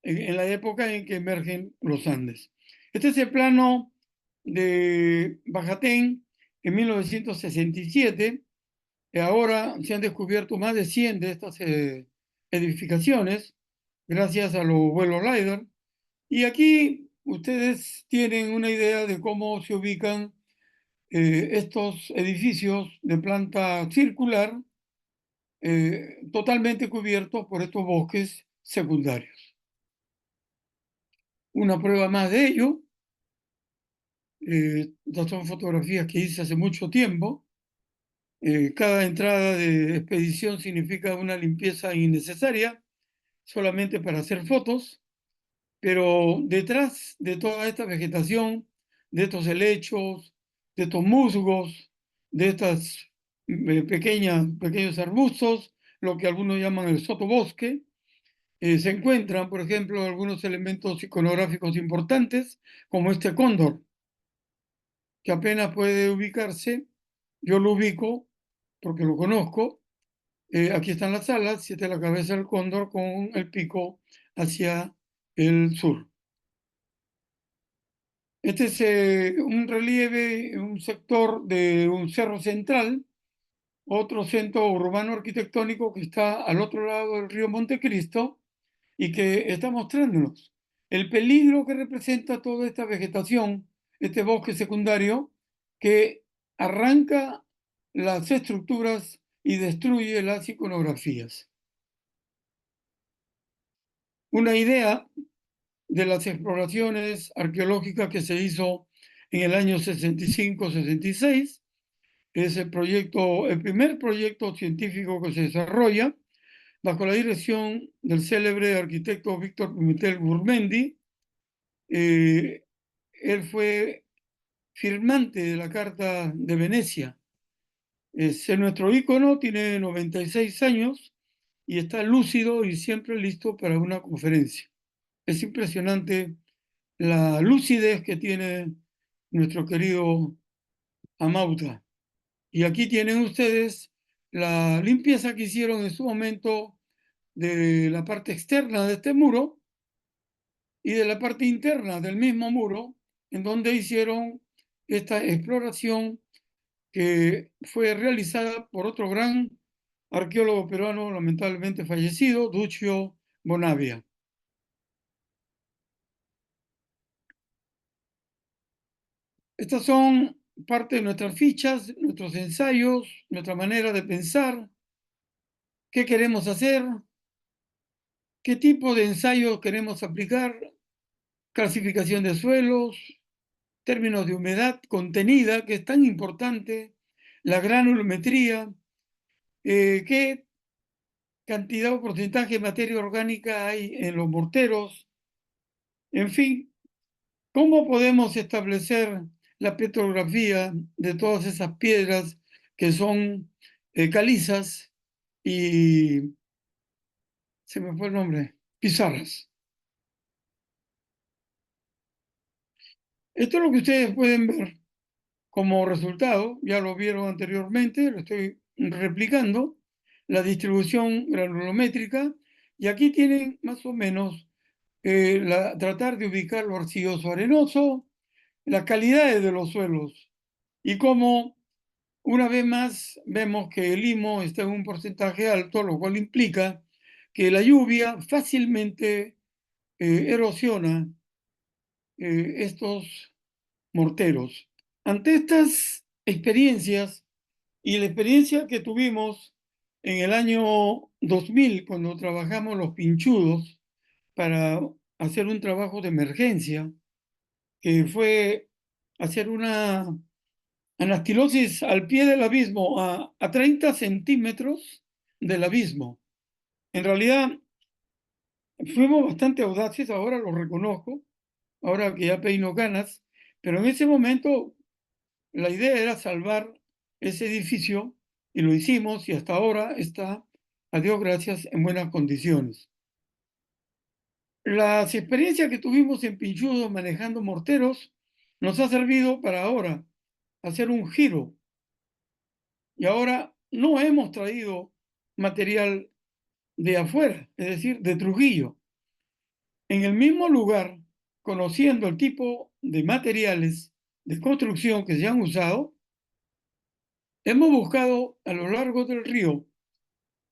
en la época en que emergen los Andes. Este es el plano de Bajatén en 1967. Ahora se han descubierto más de 100 de estas edificaciones gracias a los vuelos LiDAR. Y aquí ustedes tienen una idea de cómo se ubican estos edificios de planta circular totalmente cubiertos por estos bosques secundarios. Una prueba más de ello, estas son fotografías que hice hace mucho tiempo. Cada entrada de expedición significa una limpieza innecesaria solamente para hacer fotos, pero detrás de toda esta vegetación, de estos helechos, de estos musgos, de estas pequeños arbustos, lo que algunos llaman el sotobosque, se encuentran, por ejemplo, algunos elementos iconográficos importantes, como este cóndor, que apenas puede ubicarse. Yo lo ubico porque lo conozco. Aquí están las alas, y esta es la cabeza del cóndor con el pico hacia el sur. Este es un relieve, un sector de un cerro central, otro centro urbano arquitectónico que está al otro lado del río Montecristo y que está mostrándonos el peligro que representa toda esta vegetación, este bosque secundario que arranca las estructuras y destruye las iconografías. Una idea de las exploraciones arqueológicas que se hizo en el año 65-66 es el primer proyecto científico que se desarrolla bajo la dirección del célebre arquitecto Víctor Pimentel Gurmendi. Él fue firmante de la Carta de Venecia. Es nuestro ícono, tiene 96 años y está lúcido y siempre listo para una conferencia. Es impresionante la lucidez que tiene nuestro querido Amauta. Y aquí tienen ustedes la limpieza que hicieron en su momento de la parte externa de este muro y de la parte interna del mismo muro, en donde hicieron esta exploración que fue realizada por otro gran arqueólogo peruano, lamentablemente fallecido, Duccio Bonavia. Estas son parte de nuestras fichas, nuestros ensayos, nuestra manera de pensar, qué queremos hacer, qué tipo de ensayo queremos aplicar, clasificación de suelos, términos de humedad contenida, que es tan importante, la granulometría, qué cantidad o porcentaje de materia orgánica hay en los morteros, en fin, cómo podemos establecer la petrografía de todas esas piedras que son calizas y se me fue el nombre, pizarras. Esto es lo que ustedes pueden ver como resultado, ya lo vieron anteriormente, lo estoy replicando, la distribución granulométrica, y aquí tienen más o menos tratar de ubicar lo arcilloso arenoso, las calidades de los suelos, y cómo una vez más vemos que el limo está en un porcentaje alto, lo cual implica que la lluvia fácilmente erosiona estos morteros. Ante estas experiencias y la experiencia que tuvimos en el año 2000, cuando trabajamos los pinchudos para hacer un trabajo de emergencia, que fue hacer una anastilosis al pie del abismo, a 30 centímetros del abismo. En realidad, fuimos bastante audaces, ahora lo reconozco, ahora que ya peino canas, pero en ese momento la idea era salvar ese edificio y lo hicimos y hasta ahora está, a Dios gracias, en buenas condiciones. Las experiencias que tuvimos en Pinchudo manejando morteros nos ha servido para ahora hacer un giro y ahora no hemos traído material de afuera, es decir, de Trujillo. En el mismo lugar, conociendo el tipo de materiales de construcción que se han usado, hemos buscado a lo largo del río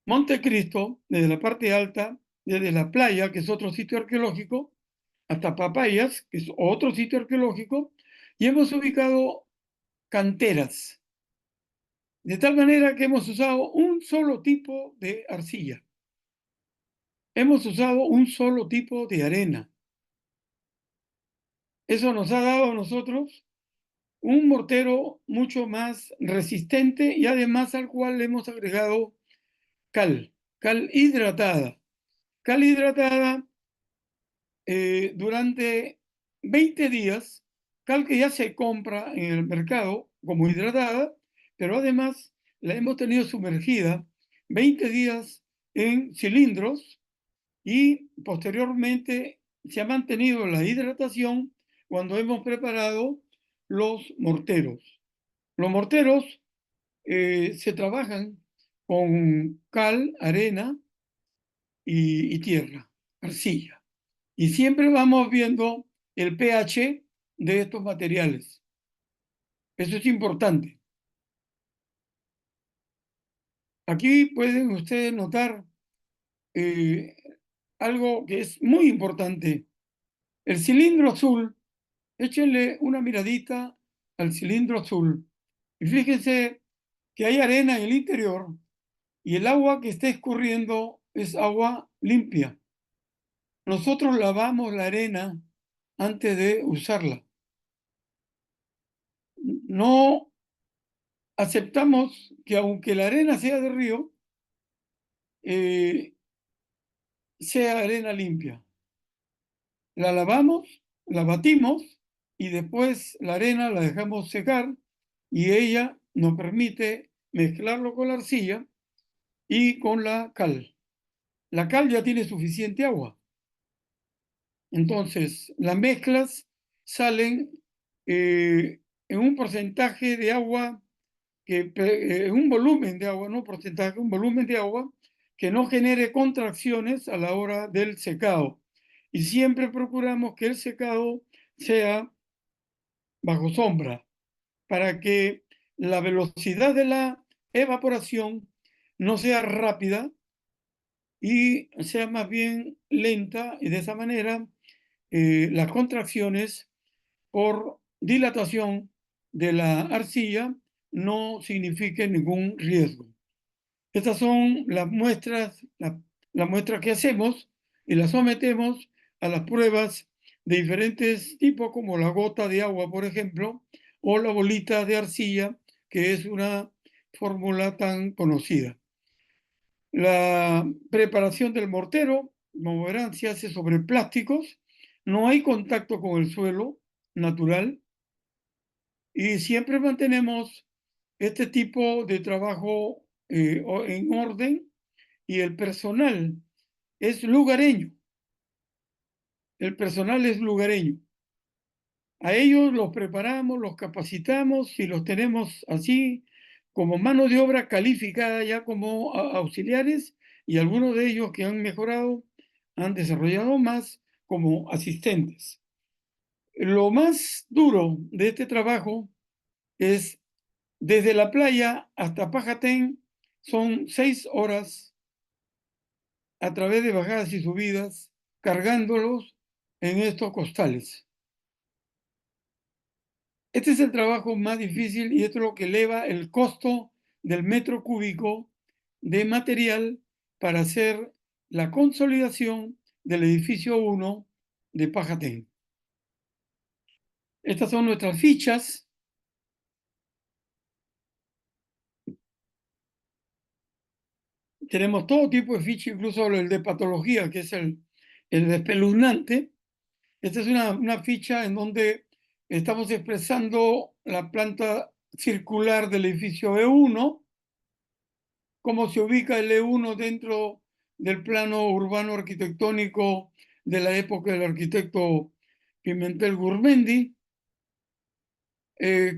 Montecristo, desde la parte alta, desde la playa, que es otro sitio arqueológico, hasta Papayas, que es otro sitio arqueológico, y hemos ubicado canteras, de tal manera que hemos usado un solo tipo de arcilla, hemos usado un solo tipo de arena. Eso nos ha dado a nosotros un mortero mucho más resistente y además al cual le hemos agregado cal hidratada. Cal hidratada durante 20 días, cal que ya se compra en el mercado como hidratada, pero además la hemos tenido sumergida 20 días en cilindros y posteriormente se ha mantenido la hidratación cuando hemos preparado los morteros. Los morteros se trabajan con cal, arena y tierra, arcilla. Y siempre vamos viendo el pH de estos materiales. Eso es importante. Aquí pueden ustedes notar eh, algo que es muy importante. El cilindro azul, échenle una miradita al cilindro azul y fíjense que hay arena en el interior y el agua que está escurriendo es agua limpia. Nosotros lavamos la arena antes de usarla. No aceptamos que aunque la arena sea de río, eh, sea arena limpia. La lavamos, la batimos y después la arena la dejamos secar y ella nos permite mezclarlo con la arcilla y con la cal. La cal ya tiene suficiente agua. Entonces, las mezclas salen en un porcentaje de agua, en un volumen de agua, no porcentaje, un volumen de agua que no genere contracciones a la hora del secado. Y siempre procuramos que el secado sea bajo sombra para que la velocidad de la evaporación no sea rápida y sea más bien lenta, y de esa manera las contracciones por dilatación de la arcilla no signifiquen ningún riesgo. Estas son las muestras que hacemos y las sometemos a las pruebas de diferentes tipos, como la gota de agua, por ejemplo, o la bolita de arcilla, que es una fórmula tan conocida. La preparación del mortero, como verán, se hace sobre plásticos, no hay contacto con el suelo natural y siempre mantenemos este tipo de trabajo en orden, y el personal es lugareño. El personal es lugareño. A ellos los preparamos, los capacitamos y los tenemos así como mano de obra calificada ya como auxiliares, y algunos de ellos que han mejorado han desarrollado más como asistentes. Lo más duro de este trabajo es desde la playa hasta Pajatén, son 6 horas a través de bajadas y subidas, cargándolos en estos costales. Este es el trabajo más difícil y esto es lo que eleva el costo del metro cúbico de material para hacer la consolidación del edificio 1 de Pajatén. Estas son nuestras fichas. Tenemos todo tipo de fichas, incluso el de patología, que es el espeluznante. Esta es una ficha en donde estamos expresando la planta circular del edificio E1, cómo se ubica el E1 dentro del plano urbano arquitectónico de la época del arquitecto Pimentel Gurmendi,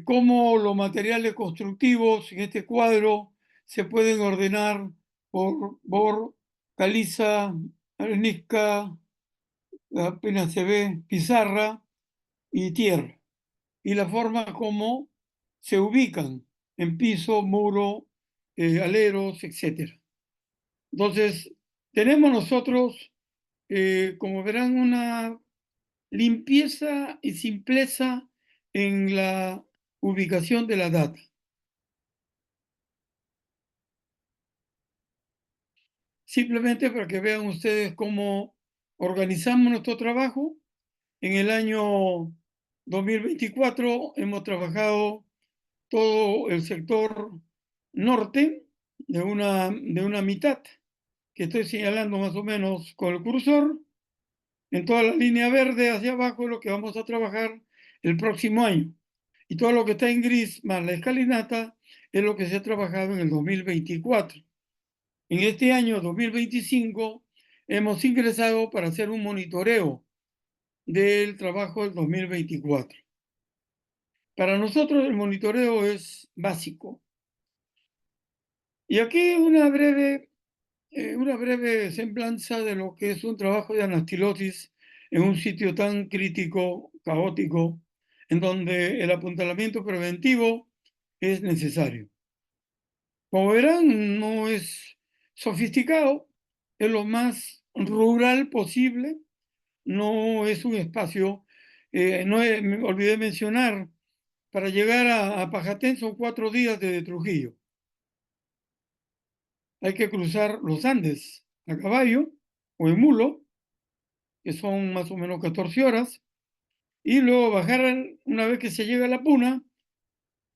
cómo los materiales constructivos en este cuadro se pueden ordenar por caliza, arenisca, apenas se ve pizarra y tierra, y la forma como se ubican en piso, muro, aleros, etcétera. Entonces, tenemos nosotros, como verán, una limpieza y simpleza en la ubicación de la data. Simplemente para que vean ustedes cómo organizamos nuestro trabajo. En el año 2024 hemos trabajado todo el sector norte de una mitad que estoy señalando más o menos con el cursor. En toda la línea verde hacia abajo es lo que vamos a trabajar el próximo año. Y todo lo que está en gris más la escalinata es lo que se ha trabajado en el 2024. En este año 2025 hemos ingresado para hacer un monitoreo del trabajo del 2024. Para nosotros el monitoreo es básico. Y aquí una breve semblanza de lo que es un trabajo de anastilosis en un sitio tan crítico, caótico, en donde el apuntalamiento preventivo es necesario. Como verán, no es sofisticado, es lo más rural posible, no es un espacio, me olvidé mencionar, para llegar a Pajatén son 4 días desde Trujillo. Hay que cruzar los Andes a caballo o en mulo, que son más o menos 14 horas, y luego bajar, una vez que se llega a la Puna,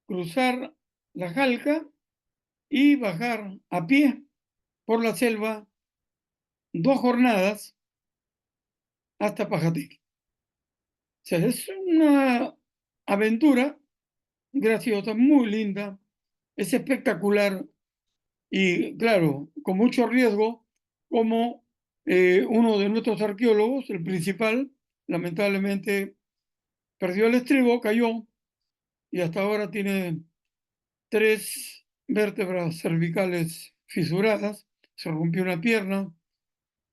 cruzar la Jalca y bajar a pie por la selva 2 jornadas hasta Pajatec. O sea, es una aventura graciosa, muy linda, es espectacular y, claro, con mucho riesgo, como uno de nuestros arqueólogos, el principal, lamentablemente perdió el estribo, cayó y hasta ahora tiene 3 vértebras cervicales fisuradas se rompió una pierna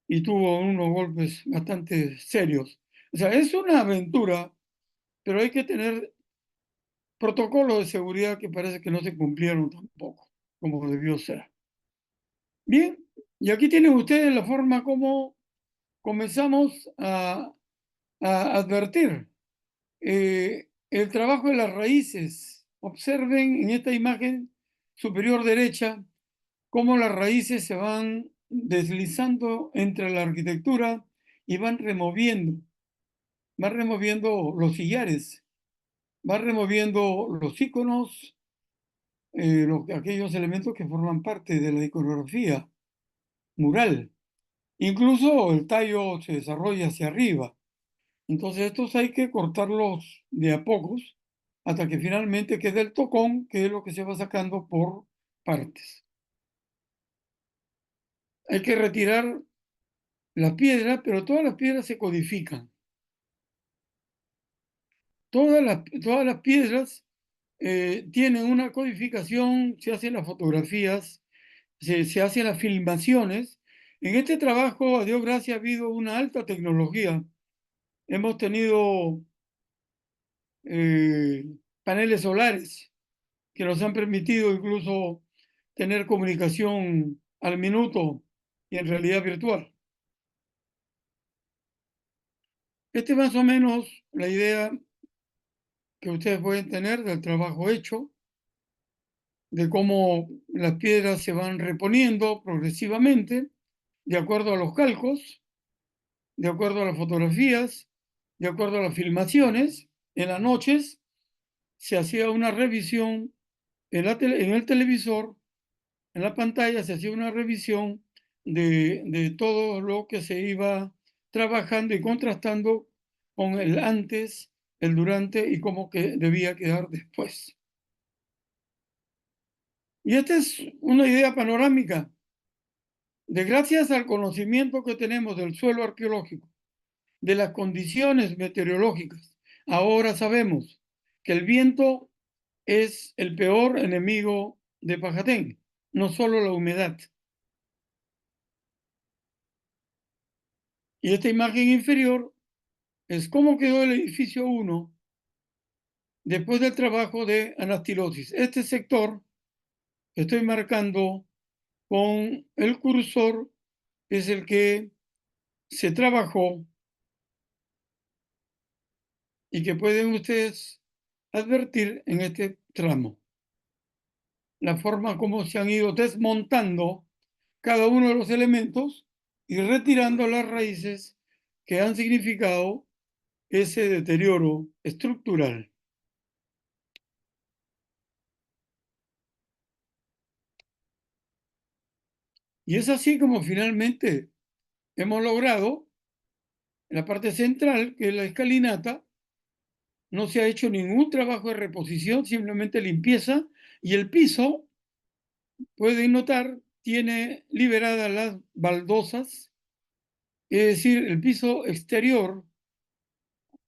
y tuvo unos golpes bastante serios. O sea, es una aventura, pero hay que tener protocolos de seguridad que parece que no se cumplieron tampoco, como debió ser. Bien, y aquí tienen ustedes la forma como comenzamos a advertir el trabajo de las raíces. Observen en esta imagen superior derecha cómo las raíces se van deslizando entre la arquitectura y van removiendo los sillares, van removiendo los iconos, aquellos elementos que forman parte de la iconografía mural. Incluso el tallo se desarrolla hacia arriba. Entonces estos hay que cortarlos de a pocos hasta que finalmente quede el tocón, que es lo que se va sacando por partes. Hay que retirar las piedras, pero todas las piedras se codifican. Todas las piedras tienen una codificación, se hacen las fotografías, se hacen las filmaciones. En este trabajo, a Dios gracias, ha habido una alta tecnología. Hemos tenido eh, paneles solares que nos han permitido incluso tener comunicación al minuto y en realidad virtual. Esta es más o menos la idea que ustedes pueden tener del trabajo hecho, de cómo las piedras se van reponiendo progresivamente de acuerdo a los calcos, de acuerdo a las fotografías, de acuerdo a las filmaciones. En las noches se hacía una revisión en el televisor, en la pantalla se hacía una revisión de todo lo que se iba trabajando y contrastando con el antes, el durante y cómo que debía quedar después. Y esta es una idea panorámica de gracias al conocimiento que tenemos del suelo arqueológico, de las condiciones meteorológicas. Ahora sabemos que el viento es el peor enemigo de Pajatén, no solo la humedad. Y esta imagen inferior es cómo quedó el edificio 1 después del trabajo de anastilosis. Este sector que estoy marcando con el cursor es el que se trabajó y que pueden ustedes advertir en este tramo. La forma como se han ido desmontando cada uno de los elementos y retirando las raíces que han significado ese deterioro estructural. Y es así como finalmente hemos logrado en la parte central, que es la escalinata, no se ha hecho ningún trabajo de reposición, simplemente limpieza, y el piso, pueden notar, tiene liberadas las baldosas, es decir, el piso exterior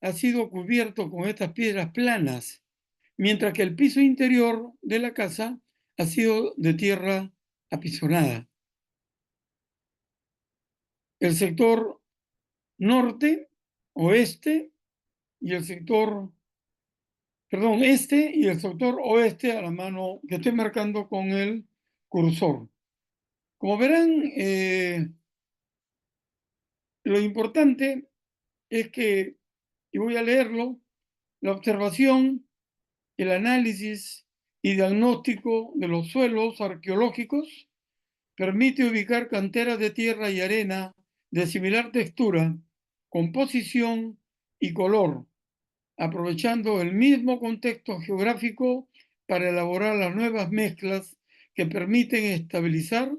ha sido cubierto con estas piedras planas, mientras que el piso interior de la casa ha sido de tierra apisonada. El sector norte, oeste y el sector, perdón, este y el sector oeste a la mano que estoy marcando con el cursor. Como verán, lo importante es que, y voy a leerlo, la observación, el análisis y diagnóstico de los suelos arqueológicos permite ubicar canteras de tierra y arena de similar textura, composición y color, aprovechando el mismo contexto geográfico para elaborar las nuevas mezclas que permiten estabilizar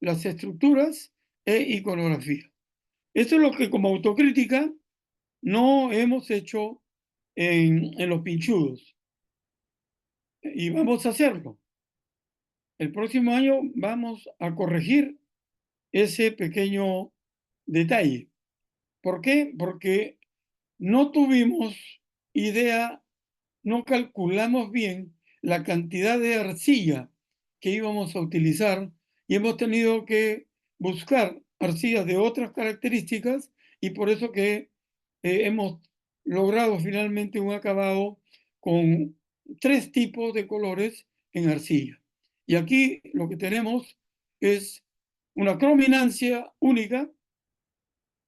las estructuras e iconografía. Esto es lo que como autocrítica no hemos hecho en los pinchudos y vamos a hacerlo. El próximo año vamos a corregir ese pequeño detalle. ¿Por qué? Porque no tuvimos idea, no calculamos bien la cantidad de arcilla que íbamos a utilizar y hemos tenido que buscar arcillas de otras características y por eso que hemos logrado finalmente un acabado con 3 tipos de colores en arcilla. Y aquí lo que tenemos es una crominancia única,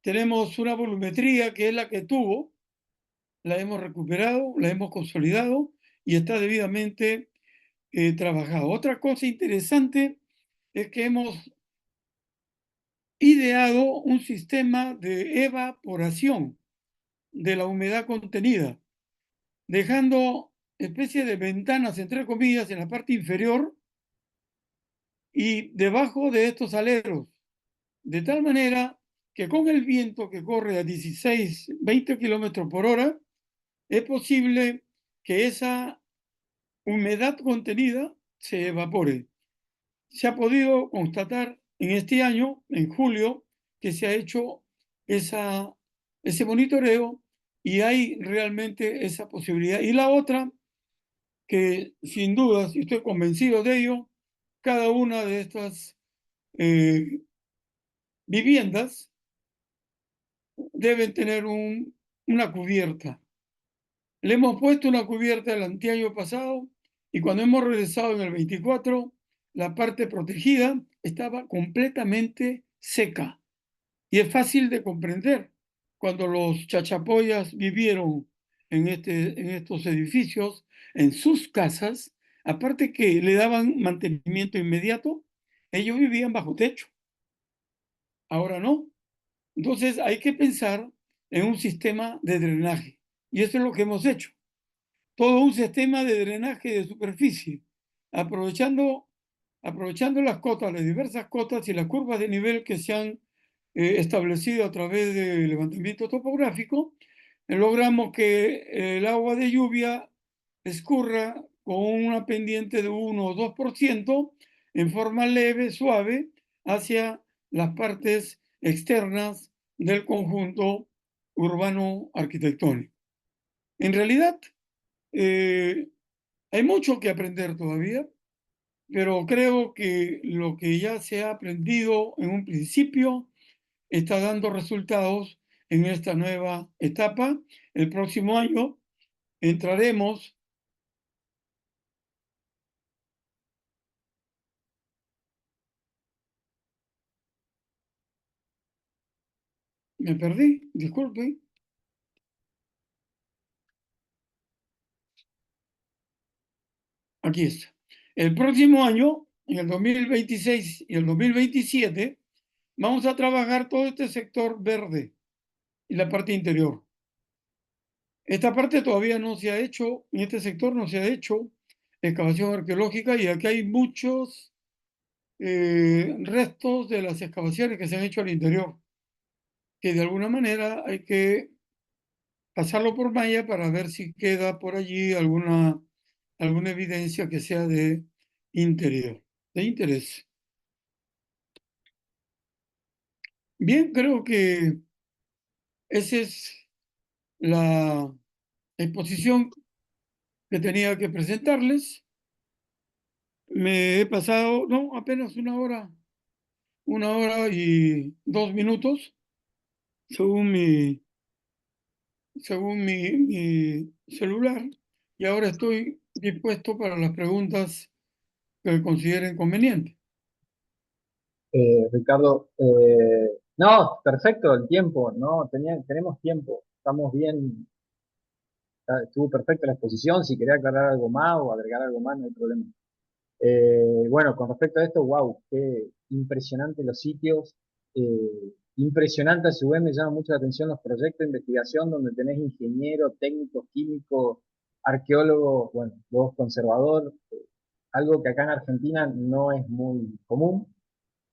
tenemos una volumetría que es la que tuvo, la hemos recuperado, la hemos consolidado y está debidamente trabajado. Otra cosa interesante es que hemos ideado un sistema de evaporación de la humedad contenida, dejando especie de ventanas, entre comillas, en la parte inferior y debajo de estos aleros, de tal manera que con el viento que corre a 16, 20 kilómetros por hora, es posible que esa humedad contenida se evapore. Se ha podido constatar en este año, en julio, que se ha hecho ese monitoreo y hay realmente esa posibilidad. Y la otra, que sin dudas, y estoy convencido de ello, cada una de estas viviendas deben tener una cubierta. Le hemos puesto una cubierta el anteaño pasado y cuando hemos regresado en el 24, la parte protegida estaba completamente seca. Y es fácil de comprender. Cuando los chachapoyas vivieron en estos edificios, en sus casas, aparte que le daban mantenimiento inmediato, ellos vivían bajo techo. Ahora no. Entonces hay que pensar en un sistema de drenaje. Y eso es lo que hemos hecho. Todo un sistema de drenaje de superficie, aprovechando, aprovechando las cotas, las diversas cotas y las curvas de nivel que se han establecido a través del levantamiento topográfico, logramos que el agua de lluvia escurra con una pendiente de 1 o 2% en forma leve, suave, hacia las partes externas del conjunto urbano arquitectónico. En realidad, eh, hay mucho que aprender todavía, pero creo que lo que ya se ha aprendido en un principio está dando resultados en esta nueva etapa. El próximo año entraremos, me perdí, disculpe, aquí está. El próximo año, en el 2026 y el 2027, vamos a trabajar todo este sector verde y la parte interior. Esta parte todavía no se ha hecho, en este sector no se ha hecho excavación arqueológica y aquí hay muchos restos de las excavaciones que se han hecho al interior, que de alguna manera hay que pasarlo por malla para ver si queda por allí alguna evidencia que sea de interior, de interés. Bien, creo que esa es la exposición que tenía que presentarles. Me he pasado, no, apenas 1 hora y 2 minutos, según mi celular, y ahora estoy dispuesto para las preguntas que consideren convenientes. Ricardo, no, perfecto el tiempo, no, tenemos tiempo, estamos bien, estuvo perfecta la exposición, si quería aclarar algo más o agregar algo más, no hay problema. Bueno, con respecto a esto, wow, qué impresionante los sitios, impresionante a su vez me llama mucho la atención los proyectos de investigación donde tenés ingenieros, técnicos, químicos, arqueólogos, bueno, vos conservador, algo que acá en Argentina no es muy común.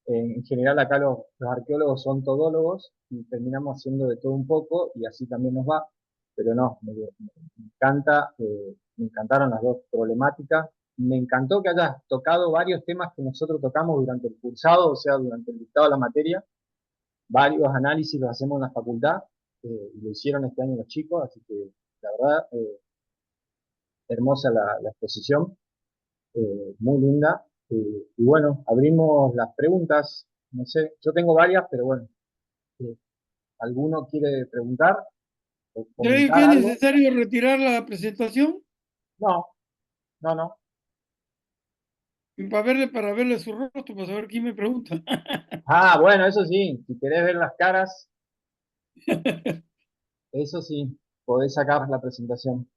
En general acá los arqueólogos son todólogos y terminamos haciendo de todo un poco y así también nos va, pero no, me encanta, me encantaron las dos problemáticas. Me encantó que hayas tocado varios temas que nosotros tocamos durante el cursado, o sea, durante el dictado de la materia. Varios análisis los hacemos en la facultad y lo hicieron este año los chicos, así que la verdad, hermosa la exposición, muy linda. Y bueno, abrimos las preguntas. No sé, yo tengo varias, pero bueno, eh, ¿alguno quiere preguntar o ¿Cree que comentar es algo? necesario retirar la presentación No, no, no. para verle su rostro, para saber quién me pregunta? Ah, bueno, eso sí, si querés ver las caras, eso sí, podés sacar la presentación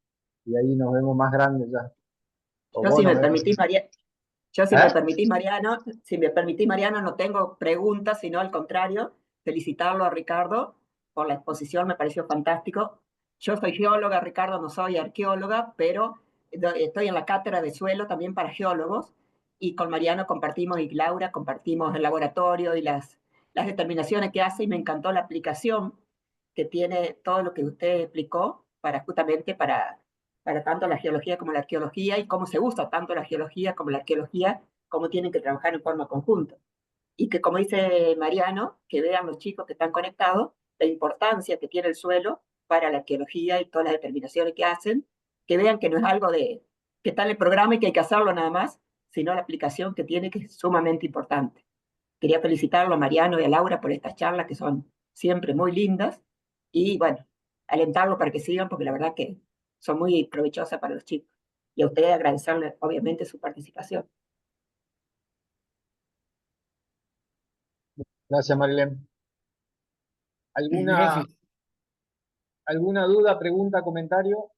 y ahí nos vemos más grandes ya. O Yo, vos si nos me ves. permitís, María, yo, ¿Eh? Si me permitís, Mariano, no tengo preguntas, sino al contrario, felicitarlo a Ricardo por la exposición, me pareció fantástico. Yo soy geóloga, Ricardo, no soy arqueóloga, pero estoy en la cátedra de suelo también para geólogos, y con Mariano compartimos, y Laura compartimos el laboratorio y las determinaciones que hace, y me encantó la aplicación que tiene todo lo que usted explicó para justamente para tanto la geología como la arqueología, y cómo se usa tanto la geología como la arqueología, cómo tienen que trabajar en forma conjunta. Y que, como dice Mariano, que vean los chicos que están conectados la importancia que tiene el suelo para la arqueología y todas las determinaciones que hacen, que vean que no es algo de que está en el programa y que hay que hacerlo nada más, sino la aplicación que tiene, que es sumamente importante. Quería felicitarlo a Mariano y a Laura por estas charlas que son siempre muy lindas, y bueno, alentarlo para que sigan, porque la verdad que son muy provechosas para los chicos. Y a ustedes agradecerles obviamente su participación. Gracias, Marilén. ¿Alguna, Gracias. alguna duda, pregunta, comentario?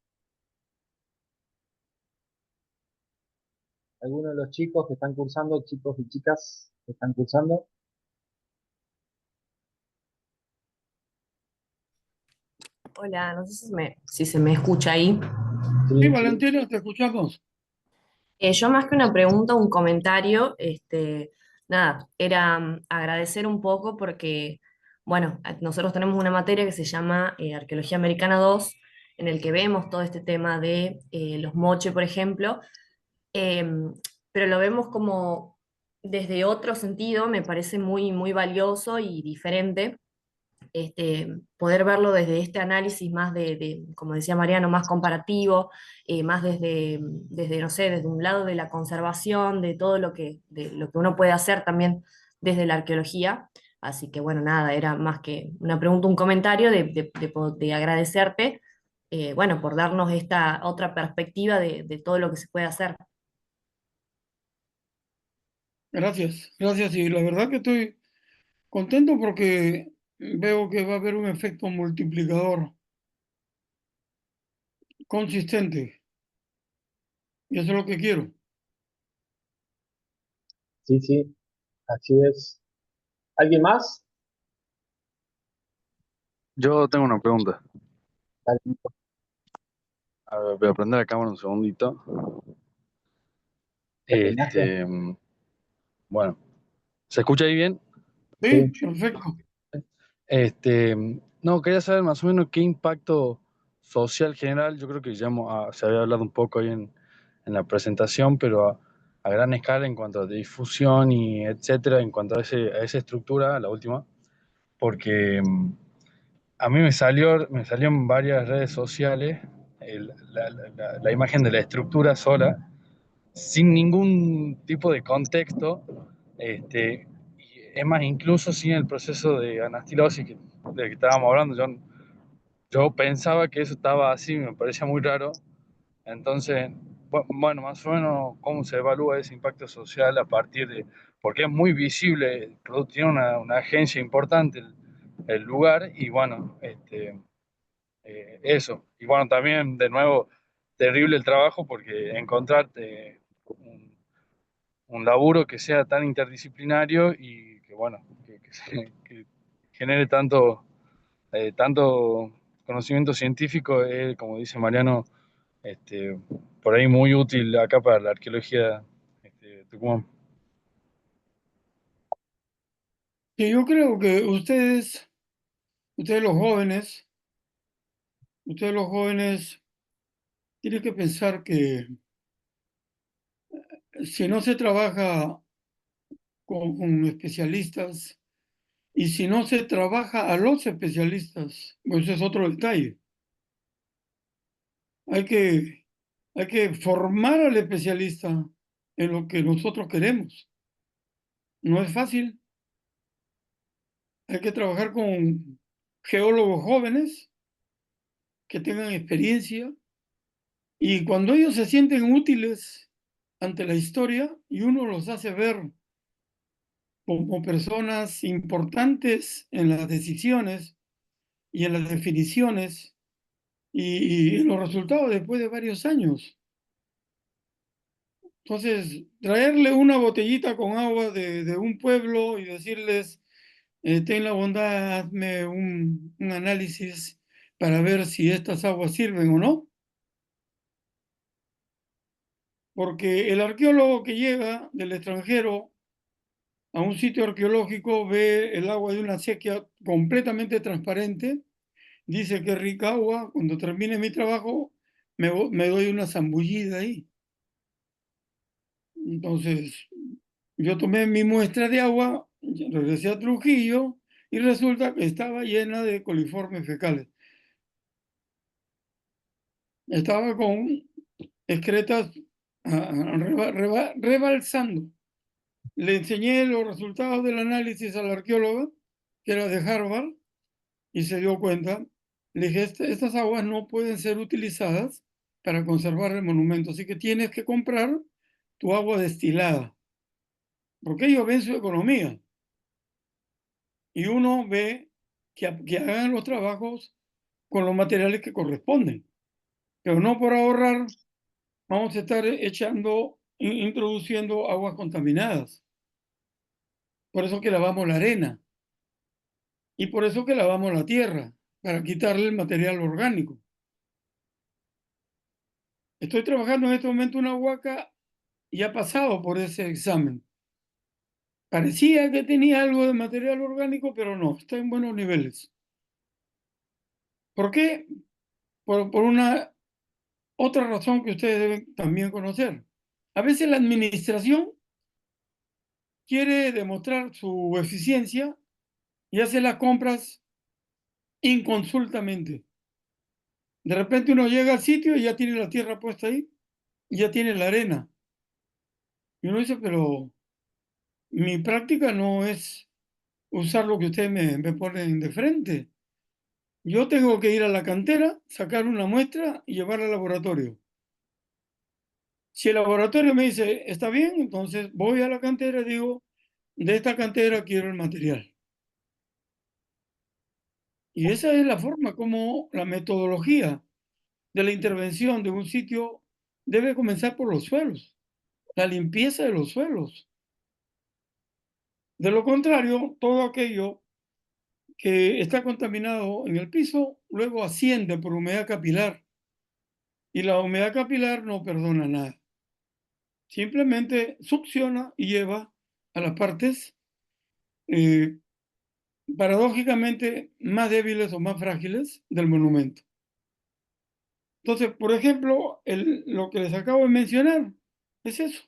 ¿Alguno de los chicos que están cursando, chicos y chicas que están cursando? Hola, no sé si se me escucha ahí. Sí, Sí, sí. Valentina, te escuchamos. Yo más que una pregunta, un comentario, nada, era agradecer un poco porque, bueno, nosotros tenemos una materia que se llama Arqueología Americana 2, en el que vemos todo este tema de los moche, por ejemplo, em, pero lo vemos como desde otro sentido, me parece muy, muy valioso y diferente poder verlo desde este análisis más como decía Mariano, más comparativo, más no sé, desde un lado de la conservación, de lo que uno puede hacer también desde la arqueología. Así que bueno, nada, era más que una pregunta, un comentario de agradecerte, bueno, por darnos esta otra perspectiva de todo lo que se puede hacer. Gracias, gracias. Y la verdad que estoy contento porque veo que va a haber un efecto multiplicador consistente. Y eso es lo que quiero. Sí, sí, así es. ¿Alguien más? Yo tengo una pregunta. Dale, A ver, voy a prender la cámara un segundito. terminaste. Este, bueno, ¿se escucha ahí bien? Sí, Sí. perfecto. Este, no, quería saber más o menos qué impacto social general, yo creo que ya se había hablado un poco ahí en la presentación, pero a gran escala en cuanto a difusión y etcétera, en cuanto a esa estructura, la última, porque a mí me salió en varias redes sociales la imagen de la estructura sola sin ningún tipo de contexto, y es más, incluso sin el proceso de anastilosis del que estábamos hablando, yo pensaba que eso estaba así, me parecía muy raro, entonces, bueno, más o menos cómo se evalúa ese impacto social a partir de, porque es muy visible, tiene una agencia importante el lugar, y bueno, eso, y bueno, también de nuevo, terrible el trabajo porque encontrarte un laburo que sea tan interdisciplinario y que, bueno, que genere tanto conocimiento científico, como dice Mariano, este, por ahí muy útil acá para la arqueología de Tucumán. Y yo creo que ustedes ustedes los jóvenes, tienen que pensar que si no se trabaja con especialistas y si no se trabaja a los especialistas, pues es otro detalle. Hay que, hay que formar al especialista en lo que nosotros queremos. No es fácil, hay que trabajar con geólogos jóvenes que tengan experiencia y cuando ellos se sienten útiles ante la historia y uno los hace ver como personas importantes en las decisiones y en las definiciones y en los resultados después de varios años. Entonces, traerle una botellita con agua de un pueblo y decirles, ten la bondad, hazme un análisis para ver si estas aguas sirven o no. Porque el arqueólogo que llega del extranjero a un sitio arqueológico ve el agua de una acequia completamente transparente, dice que rica agua, cuando termine mi trabajo me doy una zambullida ahí. Entonces, yo tomé mi muestra de agua, regresé a Trujillo y resulta que estaba llena de coliformes fecales. Estaba con excretas rebalsando. Le enseñé los resultados del análisis al arqueólogo, que era de Harvard, y se dio cuenta. Le dije, estas aguas no pueden ser utilizadas para conservar el monumento, así que tienes que comprar tu agua destilada, porque ellos ven su economía. Y uno ve que hagan los trabajos con los materiales que corresponden, pero no por ahorrar vamos a estar introduciendo aguas contaminadas. Por eso que lavamos la arena y por eso que lavamos la tierra, para quitarle el material orgánico. Estoy trabajando en este momento una huaca y ha pasado por ese examen. Parecía que tenía algo de material orgánico, pero no, está en buenos niveles. ¿Por qué? Por una otra razón que ustedes deben también conocer. A veces la administración quiere demostrar su eficiencia y hace las compras inconsultamente. De repente uno llega al sitio y ya tiene la tierra puesta ahí, y ya tiene la arena. Y uno dice, pero mi práctica no es usar lo que ustedes me ponen de frente. Yo tengo que ir a la cantera, sacar una muestra y llevarla al laboratorio. Si el laboratorio me dice, está bien, entonces voy a la cantera y digo, de esta cantera quiero el material. Y esa es la forma como la metodología de la intervención de un sitio debe comenzar por los suelos, la limpieza de los suelos. De lo contrario, todo aquello que está contaminado en el piso luego asciende por humedad capilar y la humedad capilar no perdona nada. Simplemente succiona y lleva a las partes eh, paradójicamente más débiles o más frágiles del monumento. Entonces, por ejemplo, lo que les acabo de mencionar es eso.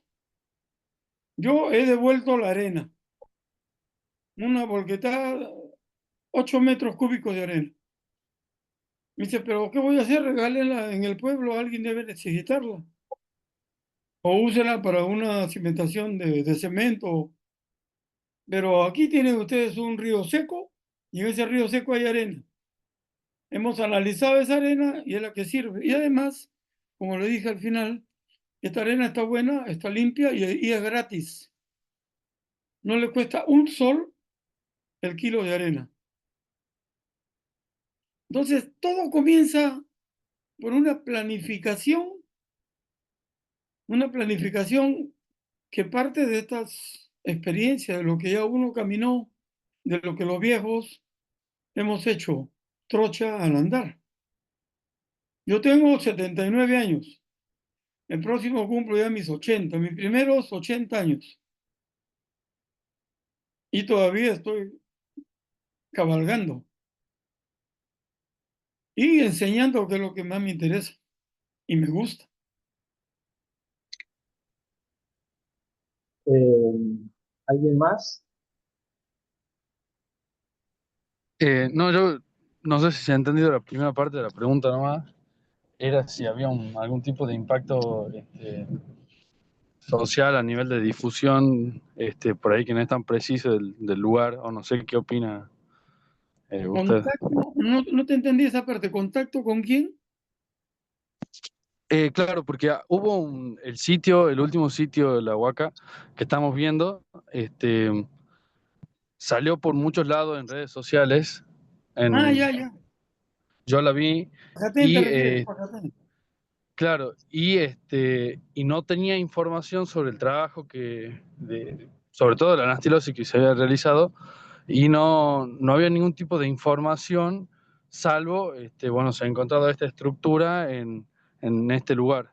Yo he devuelto la arena, una volquetada, 8 metros cúbicos de arena. Me dice, pero ¿qué voy a hacer? Regálenla en el pueblo, alguien debe necesitarla. O úsela para una cimentación de cemento. Pero aquí tienen ustedes un río seco y en ese río seco hay arena. Hemos analizado esa arena y es la que sirve. Y además, como le dije al final, esta arena está buena, está limpia y es gratis. No le cuesta un sol el kilo de arena. Entonces, todo comienza por una planificación que parte de estas experiencias, de lo que ya uno caminó, de lo que los viejos hemos hecho trocha al andar. Yo tengo 79 años. El próximo cumplo ya mis 80, mis primeros 80 años. Y todavía estoy cabalgando y enseñando que es lo que más me interesa y me gusta. ¿Alguien más? No, yo no sé si se ha entendido la primera parte de la pregunta nomás. Era si había algún tipo de impacto social a nivel de difusión, por ahí que no es tan preciso del lugar, o no sé qué opina Usted. Contacto, no te entendí esa parte. ¿Contacto con quién? Claro, porque hubo el sitio, el último sitio de la Huaca que estamos viendo, salió por muchos lados en redes sociales. Ah, En, ya. yo la vi Pajatén te y refieres, Pajatén. claro, y no tenía información sobre el trabajo sobre todo la anastilosis que se había realizado, y no había ningún tipo de información, salvo, bueno, se ha encontrado esta estructura en este lugar.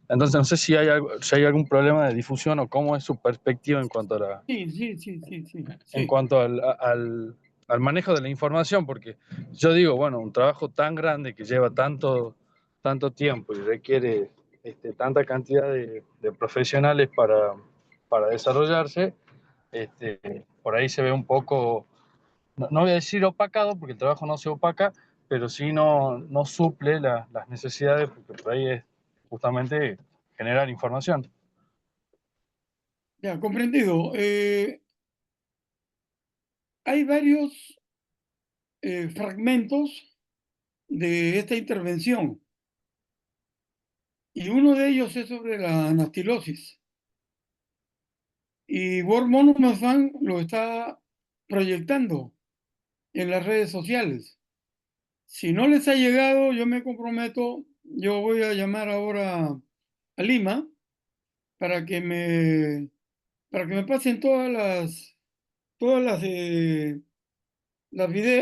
Entonces no sé si hay algún problema de difusión o cómo es su perspectiva en cuanto a en Sí. cuanto al manejo de la información, porque yo digo, bueno, un trabajo tan grande que lleva tanto tiempo y requiere tanta cantidad de profesionales para desarrollarse, por ahí se ve un poco, no voy a decir opacado, porque el trabajo no se opaca, pero sí no suple las necesidades, porque por ahí es justamente generar información. Ya, comprendido. Hay varios fragmentos de esta intervención y uno de ellos es sobre la anastilosis. Y World Monument Fund lo está proyectando en las redes sociales. Si no les ha llegado, yo me comprometo, yo voy a llamar ahora a Lima para que me pasen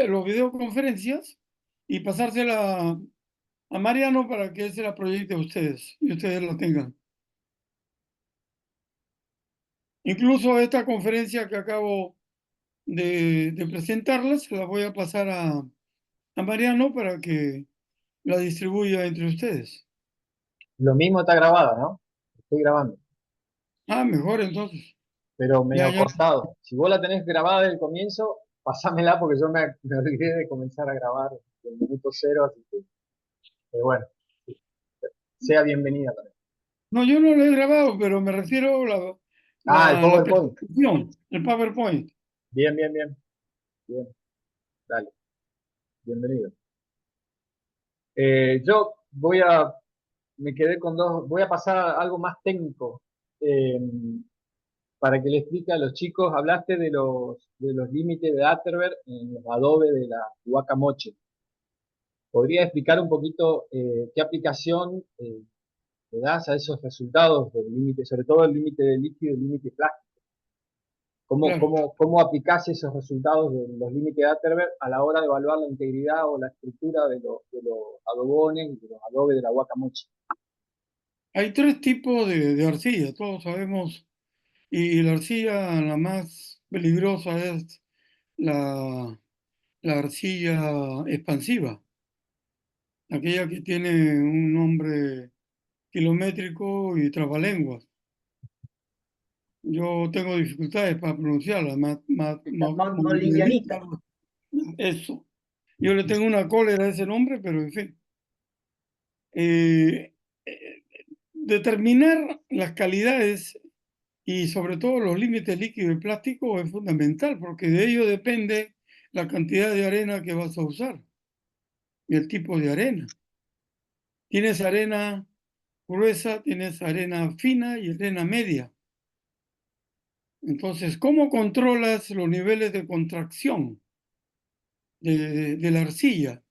los videoconferencias y pasársela a Mariano para que él se la proyecte a ustedes y ustedes la tengan. Incluso esta conferencia que acabo de presentarles, se la voy a pasar a Mariano para que la distribuya entre ustedes. Lo mismo está grabada, ¿no? Estoy grabando, Ah, mejor entonces. pero Ya, medio ya. cortado. Si vos la tenés grabada desde el comienzo, pasámela porque yo me olvidé de comenzar a grabar el minuto cero, así que, bueno, sea bienvenida también. No, yo no lo he grabado, pero me refiero a Ah, el la PowerPoint. presentación, el PowerPoint. Bien, bien, bien. Bien, dale, bienvenido. Yo me quedé con voy a pasar a algo más técnico, eh, para que le explique a los chicos. Hablaste de los límites de Atterberg en los Adobe de la Guacamoche. ¿Podría explicar un poquito qué aplicación le das a esos resultados del límite, sobre todo el límite de líquido y el límite plástico? Claro. ¿Cómo aplicás esos resultados de los límites de Atterberg a la hora de evaluar la integridad o la estructura de los adobones y de los adobes de la Guacamoche? Hay tres tipos de arcilla, todos sabemos, y la arcilla la más peligrosa es la, la arcilla expansiva, aquella que tiene un nombre kilométrico y trabalenguas. Yo tengo dificultades para pronunciarla, Molivianita. eso. Yo le tengo una cólera a ese nombre, pero en fin. Eh, eh, Determinar las calidades y sobre todo los límites líquido y plástico es fundamental porque de ello depende la cantidad de arena que vas a usar y el tipo de arena. Tienes arena gruesa, tienes arena fina y arena media. Entonces, ¿cómo controlas los niveles de contracción de la arcilla?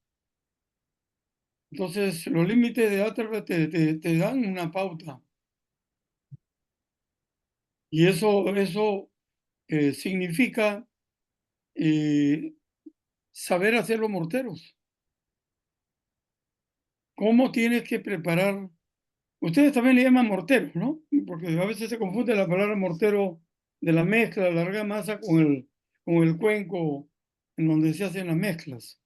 Entonces, los límites de Atterberg te dan una pauta y eso significa eh, saber hacer los morteros. ¿Cómo tienes que preparar? Ustedes también le llaman morteros, ¿no? Porque a veces se confunde la palabra mortero de la mezcla, la argamasa con el cuenco en donde se hacen las mezclas.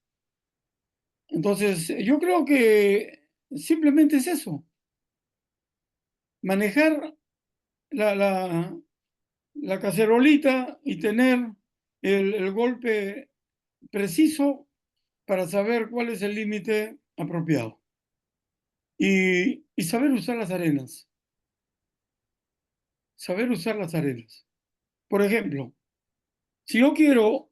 Entonces, yo creo que simplemente es eso, manejar la, la, la cacerolita y tener el golpe preciso para saber cuál es el límite apropiado y saber usar las arenas, saber usar las arenas. Por ejemplo, si yo quiero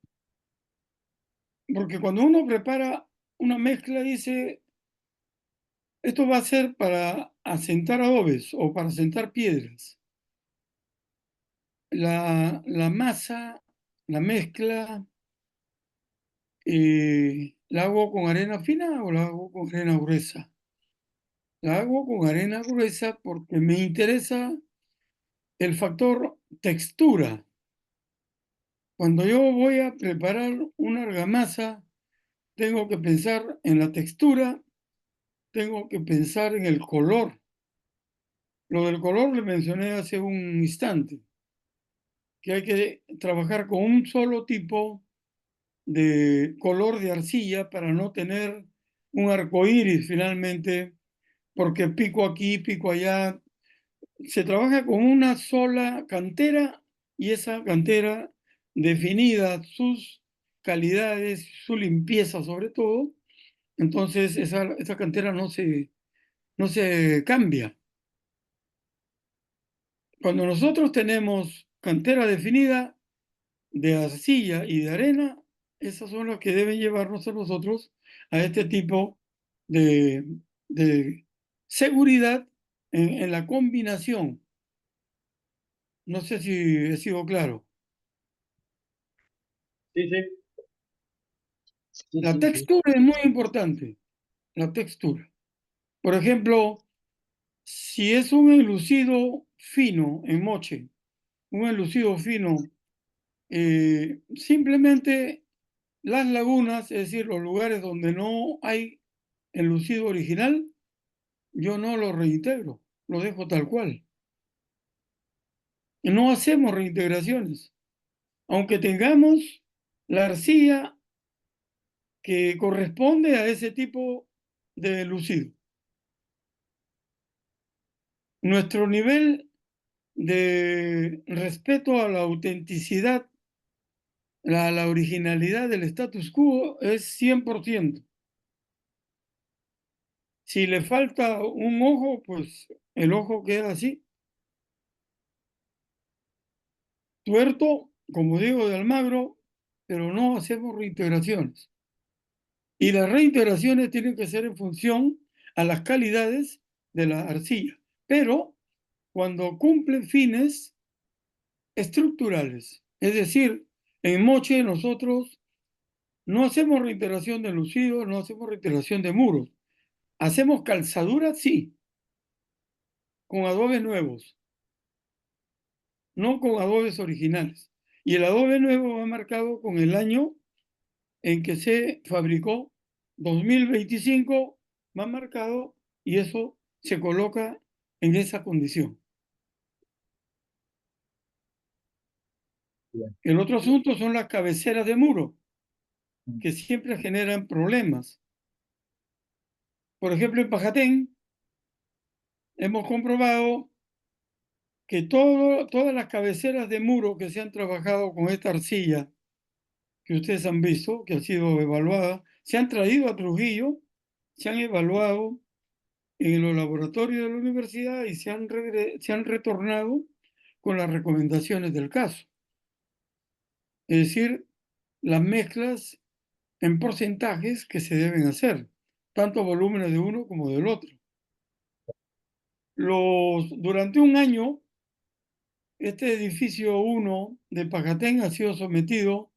porque cuando uno prepara una mezcla, dice, esto va a ser para asentar adobes o para asentar piedras. La masa, la mezcla, ¿la hago con arena fina o la hago con arena gruesa? La hago con arena gruesa porque me interesa el factor textura. Cuando yo voy a preparar una argamasa, tengo que pensar en la textura, tengo que pensar en el color. Lo del color le mencioné hace un instante, que hay que trabajar con un solo tipo de color de arcilla para no tener un arco iris finalmente, porque pico aquí, pico allá. Se trabaja con una sola cantera y esa cantera definida sus calidades, su limpieza sobre todo, entonces esa cantera no se cambia. Cuando nosotros tenemos cantera definida de arcilla y de arena, esas son las que deben llevarnos a nosotros a este tipo de, de seguridad en la combinación. No sé si he sido claro. Sí, sí, sí, La sí, sí. textura es muy importante, la textura. Por ejemplo, si es un enlucido fino en moche, un enlucido fino, simplemente las lagunas, es decir, los lugares donde no hay enlucido original, yo no lo reintegro, lo dejo tal cual. Y no hacemos reintegraciones, aunque tengamos la arcilla que corresponde a ese tipo de lucido. Nuestro nivel de respeto a la autenticidad, a la originalidad del status quo es 100%. Si le falta un ojo, pues el ojo queda así, tuerto, como digo, de Almagro, pero no hacemos reintegraciones. Y las reintegraciones tienen que ser en función a las calidades de la arcilla, pero cuando cumplen fines estructurales. Es decir, en Moche nosotros no hacemos reintegración de lucidos, no hacemos reintegración de muros. Hacemos calzaduras, sí, con adobes nuevos, no con adobes originales. Y el adobe nuevo va marcado con el año en que se fabricó. 2025 va marcado y eso se coloca en esa condición. Bien. El otro asunto son las cabeceras de muro, que siempre generan problemas. Por ejemplo, en Pajatén hemos comprobado que todas las cabeceras de muro que se han trabajado con esta arcilla que ustedes han visto, que ha sido evaluada, se han traído a Trujillo, se han evaluado en los laboratorios de la universidad y se han retornado con las recomendaciones del caso. Es decir, las mezclas en porcentajes que se deben hacer, tanto volúmenes de uno como del otro. Durante un año, este edificio 1 de Pajatén ha sido sometido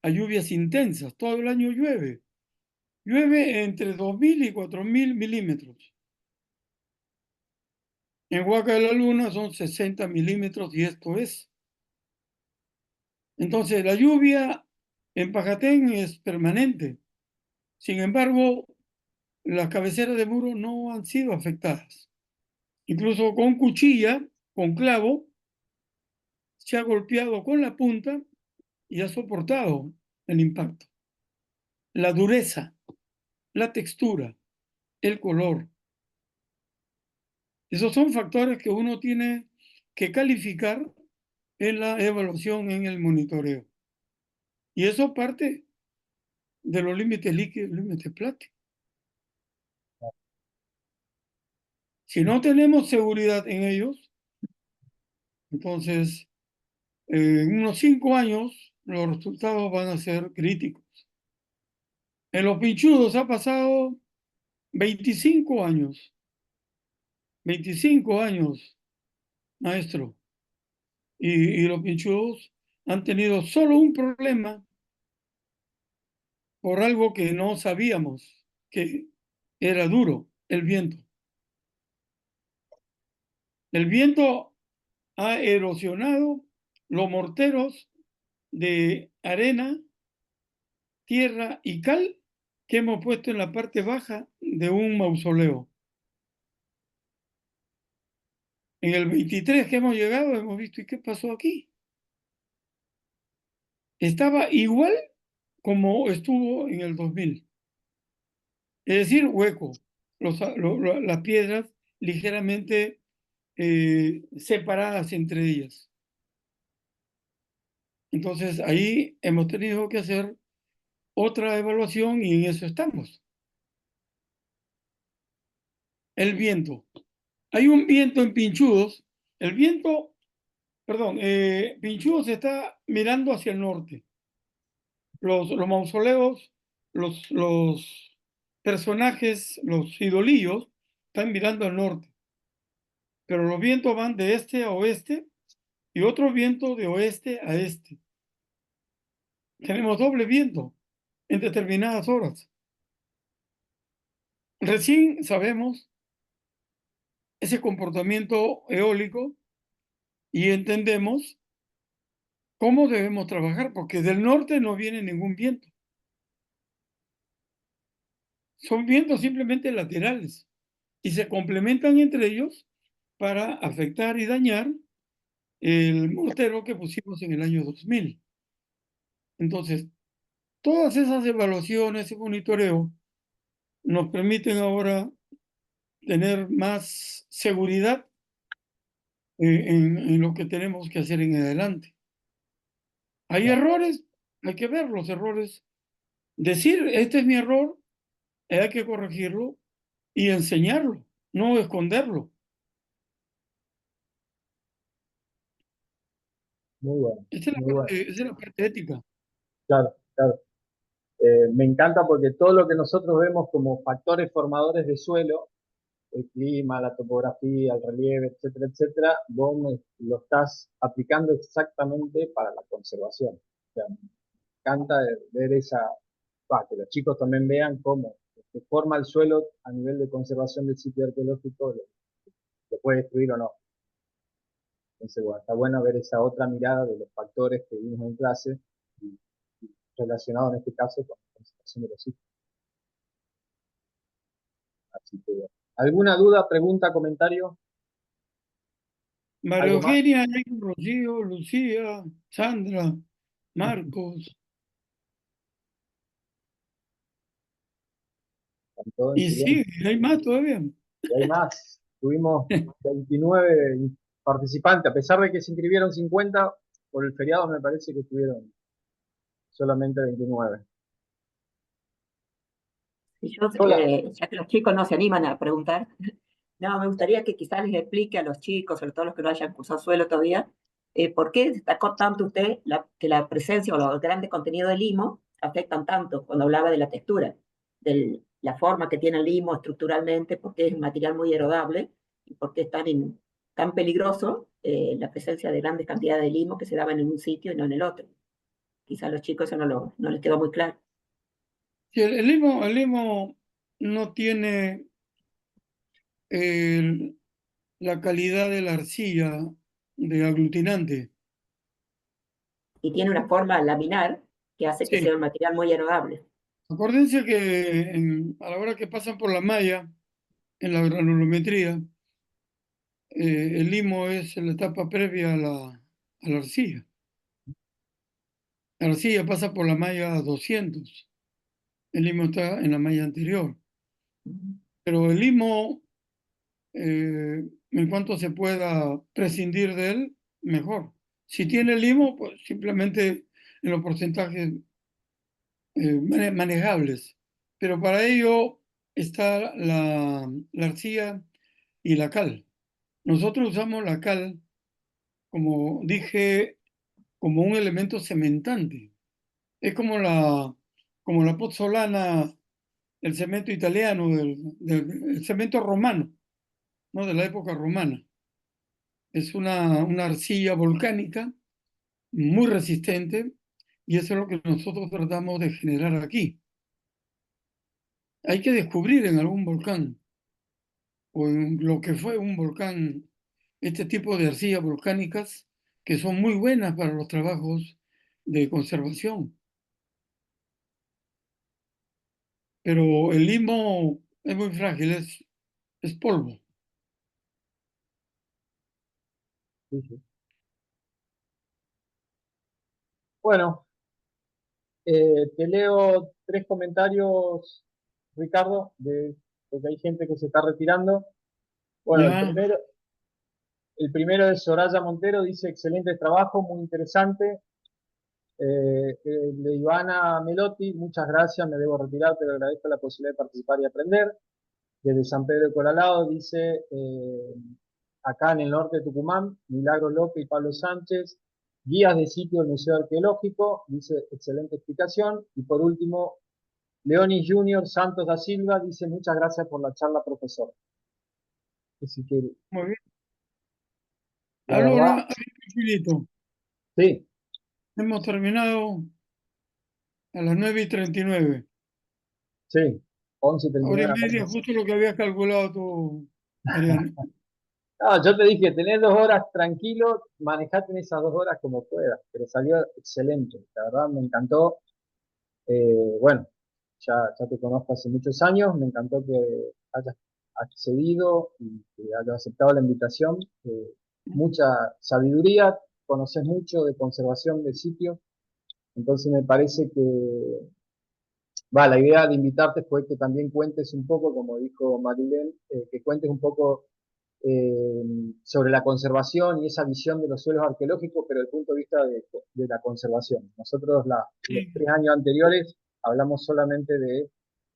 a lluvias intensas. Todo el año llueve. Llueve entre 2.000 y 4.000 milímetros. En Huaca de la Luna son 60 milímetros y esto es. Entonces, la lluvia en Pajatén es permanente. Sin embargo, las cabeceras de muro no han sido afectadas. Incluso con cuchilla, con clavo, se ha golpeado con la punta y ha soportado el impacto. La dureza, la textura, el color. Esos son factores que uno tiene que calificar en la evaluación, en el monitoreo. Y eso parte de los límites líquidos y límites plásticos. Si no tenemos seguridad en ellos, entonces en unos 5 años los resultados van a ser críticos. En los pinchudos ha pasado 25 años. 25 años, maestro. Y los pinchudos han tenido solo un problema por algo que no sabíamos que era duro, el viento. El viento ha erosionado los morteros de arena, tierra y cal que hemos puesto en la parte baja de un mausoleo. En el 23 que hemos llegado hemos visto, ¿y qué pasó aquí? Estaba igual como estuvo en el 2000. Es decir, hueco. Las piedras ligeramente separadas entre ellas. Entonces ahí hemos tenido que hacer otra evaluación y en eso estamos. El viento. Hay un viento en Pinchudos. El viento, perdón, Pinchudos está mirando hacia el norte. Los mausoleos, los personajes, los idolillos, están mirando al norte. Pero los vientos van de este a oeste y otro viento de oeste a este. Tenemos doble viento en determinadas horas. Recién sabemos ese comportamiento eólico y entendemos cómo debemos trabajar, porque del norte no viene ningún viento. Son vientos simplemente laterales y se complementan entre ellos para afectar y dañar el mortero que pusimos en el año 2000. Entonces, todas esas evaluaciones y monitoreo nos permiten ahora tener más seguridad en lo que tenemos que hacer en adelante. Hay errores, hay que ver los errores, decir, este es mi error, hay que corregirlo y enseñarlo, no esconderlo. Muy bueno, Esa muy bueno. es la parte ética. Claro, claro. Me encanta porque todo lo que nosotros vemos como factores formadores de suelo, el clima, la topografía, el relieve, etcétera, etcétera, lo estás aplicando exactamente para la conservación. O sea, me encanta ver que los chicos también vean cómo se forma el suelo a nivel de conservación del sitio arqueológico, lo puede destruir o no. Entonces, bueno, está bueno ver esa otra mirada de los factores que vimos en clase y relacionado en este caso con la conservación de los sitios. Así que, bueno. ¿Alguna duda, pregunta, comentario? María ¿Algo más? Eugenia, Rocío, Lucía, Sandra, Marcos, Están todos y sí, excelentes. hay más todavía. Y hay más. Tuvimos 29 participantes, a pesar de que se inscribieron 50, por el feriado me parece que estuvieron solamente 29. Y yo, Hola. ya que los chicos no se animan a preguntar, no, me gustaría que quizás les explique a los chicos, sobre todo los que no hayan cursado suelo todavía, por qué destacó tanto usted que la presencia o los grandes contenidos del limo afectan tanto cuando hablaba de la textura, de la forma que tiene el limo estructuralmente, porque es un material muy erodable y porque es tan peligroso la presencia de grandes cantidades de limo que se daban en un sitio y no en el otro. Quizás a los chicos eso no les quedó muy claro. Sí, el limo no tiene el- la calidad de la arcilla de aglutinante. Y tiene una forma laminar que hace que Sí, sea un material muy erodable. acuérdense que a la hora que pasan por la malla, en la granulometría, el limo es la etapa previa a la arcilla. La arcilla pasa por la malla 200. El limo está en la malla anterior. Pero el limo, en cuanto se pueda prescindir de él, mejor. Si tiene limo, pues simplemente en los porcentajes manejables. Pero para ello está la arcilla y la cal. Nosotros usamos la cal, como dije, como un elemento cementante. Es como la pozzolana, el cemento italiano, el cemento romano, ¿no? De la época romana. Es una arcilla volcánica muy resistente y eso es lo que nosotros tratamos de generar aquí. Hay que descubrir en algún volcán o en lo que fue un volcán este tipo de arcillas volcánicas que son muy buenas para los trabajos de conservación. Pero el limo es muy frágil, es polvo. Sí, sí. Bueno, te leo 3 comentarios, Ricardo, porque hay gente que se está retirando. Bueno, Ya, el primero es Soraya Montero, dice excelente trabajo, muy interesante. De Ivana Melotti, muchas gracias, me debo retirar, pero agradezco la posibilidad de participar y aprender. Desde San Pedro de Coralao, dice acá en el norte de Tucumán, Milagro López y Pablo Sánchez, guías de sitio del Museo Arqueológico, dice excelente explicación. Y por último, Leonis Junior Santos da Silva, dice muchas gracias por la charla, profesor. Así que, muy bien. la verdad, Allora, finito. sí, Hemos terminado a las 9:39. sí, 11:39 Hora de y la media, mañana. justo lo que habías calculado tú, Mariano. No, yo te dije, tenés 2 horas tranquilo, manejate en esas 2 horas como puedas, pero salió excelente, la verdad me encantó. Bueno, ya te conozco hace muchos años, me encantó que hayas accedido y que hayas aceptado la invitación. Mucha sabiduría, conoces mucho de conservación de sitios, entonces me parece que la idea de invitarte fue que también cuentes un poco, como dijo Marilén, que cuentes un poco eh, sobre la conservación y esa visión de los suelos arqueológicos, pero desde el punto de vista de la conservación. Nosotros los Sí, 3 años anteriores hablamos solamente de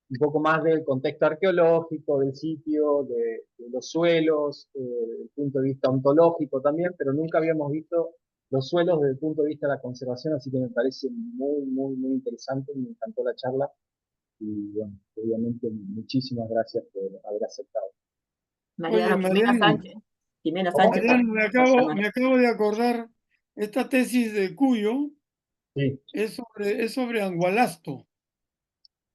un poco más del contexto arqueológico, del sitio, de los suelos, desde el punto de vista ontológico también, pero nunca habíamos visto los suelos desde el punto de vista de la conservación, así que me parece muy, muy, muy interesante, me encantó la charla y bueno, obviamente muchísimas gracias por haber aceptado. oye, Mariano, Jimena Mariano, Sánchez. Jimena ¿Cómo? Sánchez Mariano, también lo me llamaré. acabo de acordar, esta tesis de Cuyo Sí. es sobre Angualasto.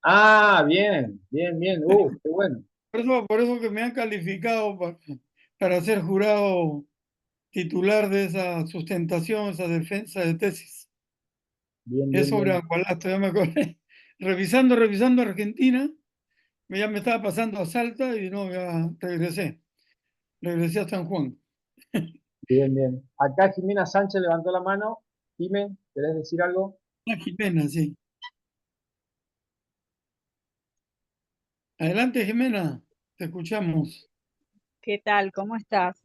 Ah, bien, bien, bien. Qué bueno. Por eso que me han calificado para ser jurado titular de esa sustentación, esa defensa de tesis. Bien, Es bien, sobre bien. Angualasto, ya me acordé. Revisando Argentina, ya me estaba pasando a Salta y no, ya regresé a San Juan. Bien, bien. Acá Jimena Sánchez levantó la mano. Jimé, ¿querés decir algo? Ah, Jimena, sí. Adelante, Jimena, te escuchamos. ¿Qué tal? ¿Cómo estás?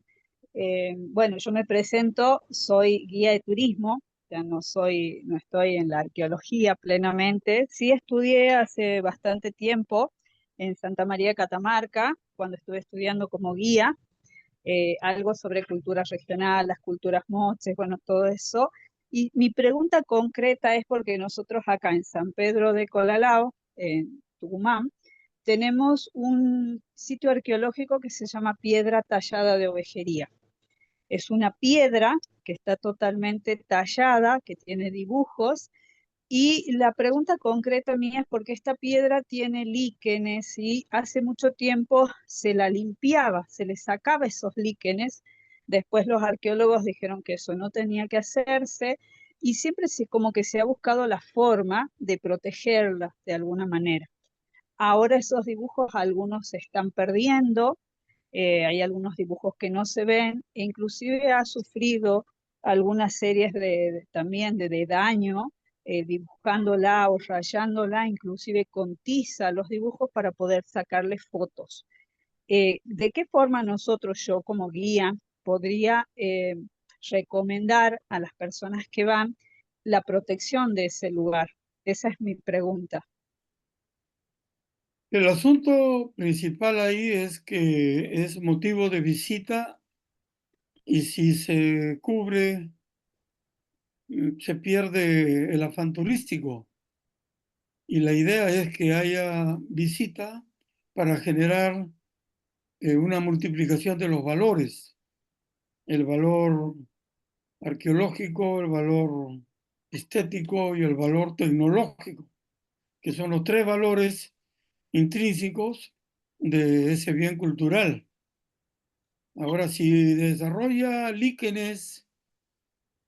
Bueno, yo me presento, soy guía de turismo, ya no estoy en la arqueología plenamente. Sí estudié hace bastante tiempo en Santa María de Catamarca, cuando estuve estudiando como guía, algo sobre cultura regional, las culturas moches, bueno, todo eso. Y mi pregunta concreta es porque nosotros acá en San Pedro de Colalao, en Tucumán, tenemos un sitio arqueológico que se llama Piedra Tallada de Ovejería. Es una piedra que está totalmente tallada, que tiene dibujos, y la pregunta concreta mía es porque esta piedra tiene líquenes y hace mucho tiempo se la limpiaba, se le sacaba esos líquenes. Después los arqueólogos dijeron que eso no tenía que hacerse y siempre como que se ha buscado la forma de protegerla de alguna manera. Ahora esos dibujos algunos se están perdiendo, hay algunos dibujos que no se ven, e inclusive ha sufrido algunas series también de daño, dibujándola o rayándola, inclusive con tiza los dibujos para poder sacarle fotos. ¿De qué forma nosotros, yo como guía, podría recomendar a las personas que van la protección de ese lugar? Esa es mi pregunta. El asunto principal ahí es que es motivo de visita y si se cubre, se pierde el afán turístico. y la idea es que haya visita para generar una multiplicación de los valores, el valor arqueológico, el valor estético y el valor tecnológico, que son los tres valores intrínsecos de ese bien cultural. Ahora, si desarrolla líquenes,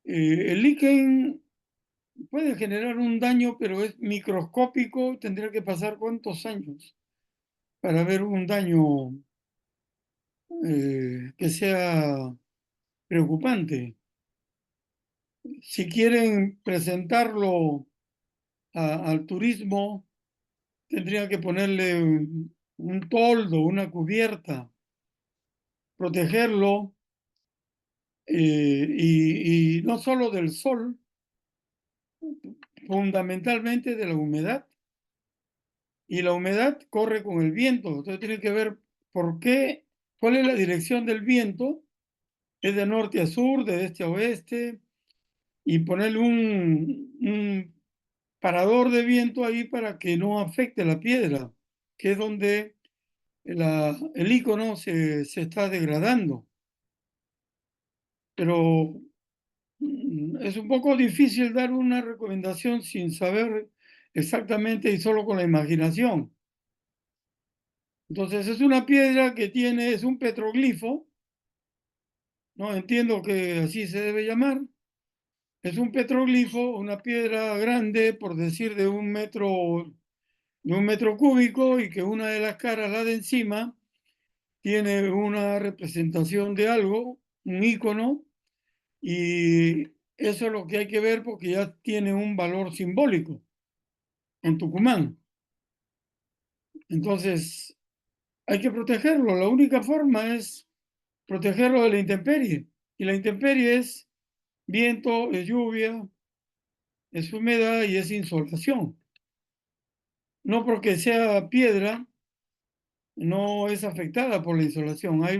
el líquen puede generar un daño, pero es microscópico, tendría que pasar cuántos años para ver un daño que sea preocupante. Si quieren presentarlo al turismo, tendría que ponerle un toldo, una cubierta, protegerlo y no solo del sol, fundamentalmente de la humedad. Y la humedad corre con el viento, entonces tiene que ver por qué, cuál es la dirección del viento, es de norte a sur, de este a oeste, y ponerle un parador de viento ahí para que no afecte la piedra, que es donde el icono se está degradando. Pero es un poco difícil dar una recomendación sin saber exactamente y solo con la imaginación. Entonces es una piedra que tiene, es un petroglifo, no entiendo que así se debe llamar. Es un petroglifo, una piedra grande, por decir de un metro cúbico, y que una de las caras, la de encima, tiene una representación de algo, un icono, y eso es lo que hay que ver porque ya tiene un valor simbólico en Tucumán. Entonces, hay que protegerlo. La única forma es protegerlo de la intemperie. Y la intemperie es viento, es lluvia, es humedad y es insolación. No porque sea piedra, no es afectada por la insolación. Hay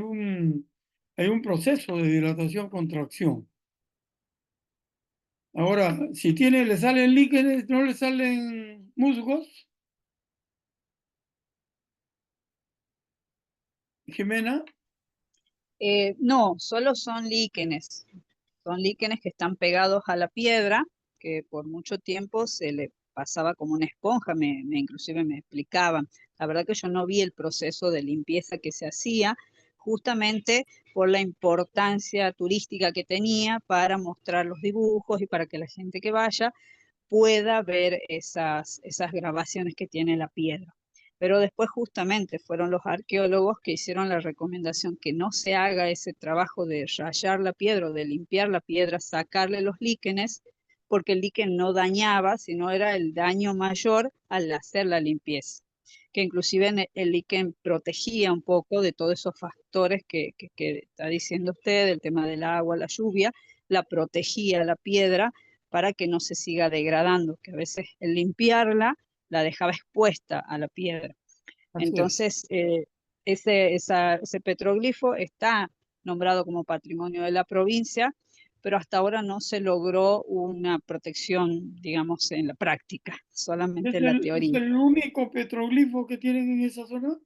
un proceso de dilatación, contracción. Ahora, si le salen líquenes, no le salen musgos, Jimena. No, solo son líquenes que están pegados a la piedra, que por mucho tiempo se le pasaba como una esponja, inclusive me explicaban. La verdad que yo no vi el proceso de limpieza que se hacía, justamente por la importancia turística que tenía para mostrar los dibujos y para que la gente que vaya pueda ver esas grabaciones que tiene la piedra. Pero después justamente fueron los arqueólogos que hicieron la recomendación que no se haga ese trabajo de rayar la piedra o de limpiar la piedra, sacarle los líquenes, porque el líquen no dañaba, sino era el daño mayor al hacer la limpieza. Que inclusive el líquen protegía un poco de todos esos factores que está diciendo usted, el tema del agua, la lluvia, la protegía la piedra para que no se siga degradando, que a veces el limpiarla la dejaba expuesta a la piedra. Así es. Entonces, ese petroglifo está nombrado como patrimonio de la provincia, pero hasta ahora no se logró una protección, digamos, en la práctica, solamente en la Es teoría. el único petroglifo que tienen en esa zona?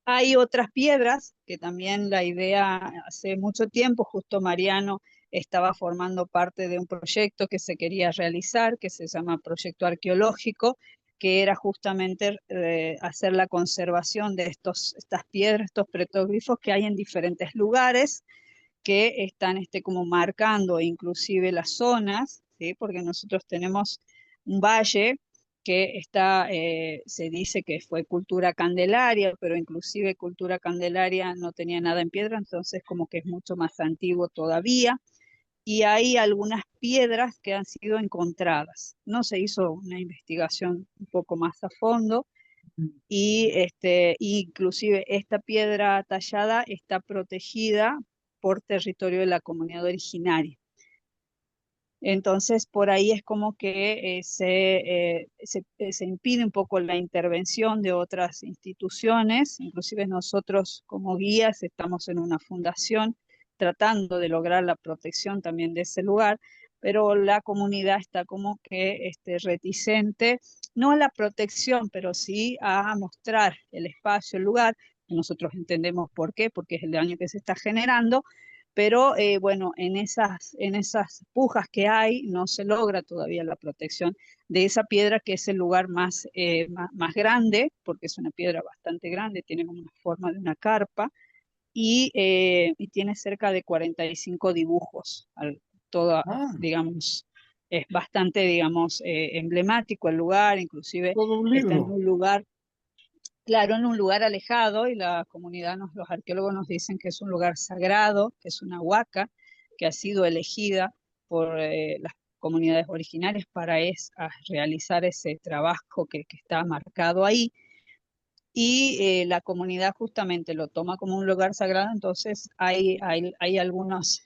Hay otras piedras que también la idea hace mucho tiempo, justo Mariano estaba formando parte de un proyecto que se quería realizar, que se llama Proyecto Arqueológico, que era justamente hacer la conservación de estas piedras, estos petroglifos que hay en diferentes lugares, que están como marcando inclusive las zonas, ¿sí? Porque nosotros tenemos un valle que se dice que fue cultura candelaria, pero inclusive cultura candelaria no tenía nada en piedra, entonces como que es mucho más antiguo todavía. Y hay algunas piedras que han sido encontradas. No se hizo una investigación un poco más a fondo, y inclusive esta piedra tallada está protegida por territorio de la comunidad originaria. Entonces, por ahí es como que se impide un poco la intervención de otras instituciones. Inclusive nosotros como guías estamos en una fundación tratando de lograr la protección también de ese lugar, pero la comunidad está como que reticente no a la protección, pero sí a mostrar el espacio, el lugar. Nosotros entendemos por qué, porque es el daño que se está generando, pero bueno, en esas pujas que hay no se logra todavía la protección de esa piedra, que es el lugar más grande, porque es una piedra bastante grande, tiene como una forma de una carpa, y tiene cerca de 45 dibujos, toda, Ah, digamos, es bastante, digamos, emblemático el lugar, inclusive todo un está en libro. un lugar, claro, en un lugar alejado, y la comunidad, los arqueólogos nos dicen que es un lugar sagrado, que es una huaca, que ha sido elegida por las comunidades originarias para realizar ese trabajo que está marcado ahí, y la comunidad justamente lo toma como un lugar sagrado. Entonces hay algunos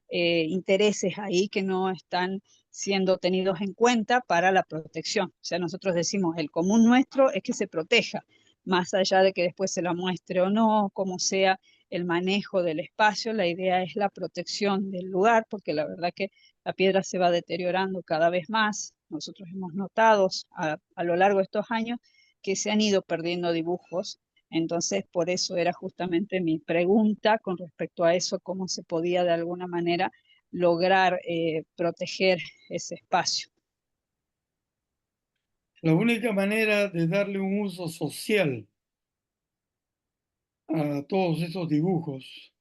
intereses ahí que no están siendo tenidos en cuenta para la protección. O sea, nosotros decimos, el común nuestro es que se proteja, más allá de que después se la muestre o no, como sea el manejo del espacio, la idea es la protección del lugar, porque la verdad que la piedra se va deteriorando cada vez más. Nosotros hemos notado a lo largo de estos años que se han ido perdiendo dibujos. Entonces, por eso era justamente mi pregunta con respecto a eso, cómo se podía de alguna manera lograr proteger ese espacio. La única manera de darle un uso social a todos esos dibujos,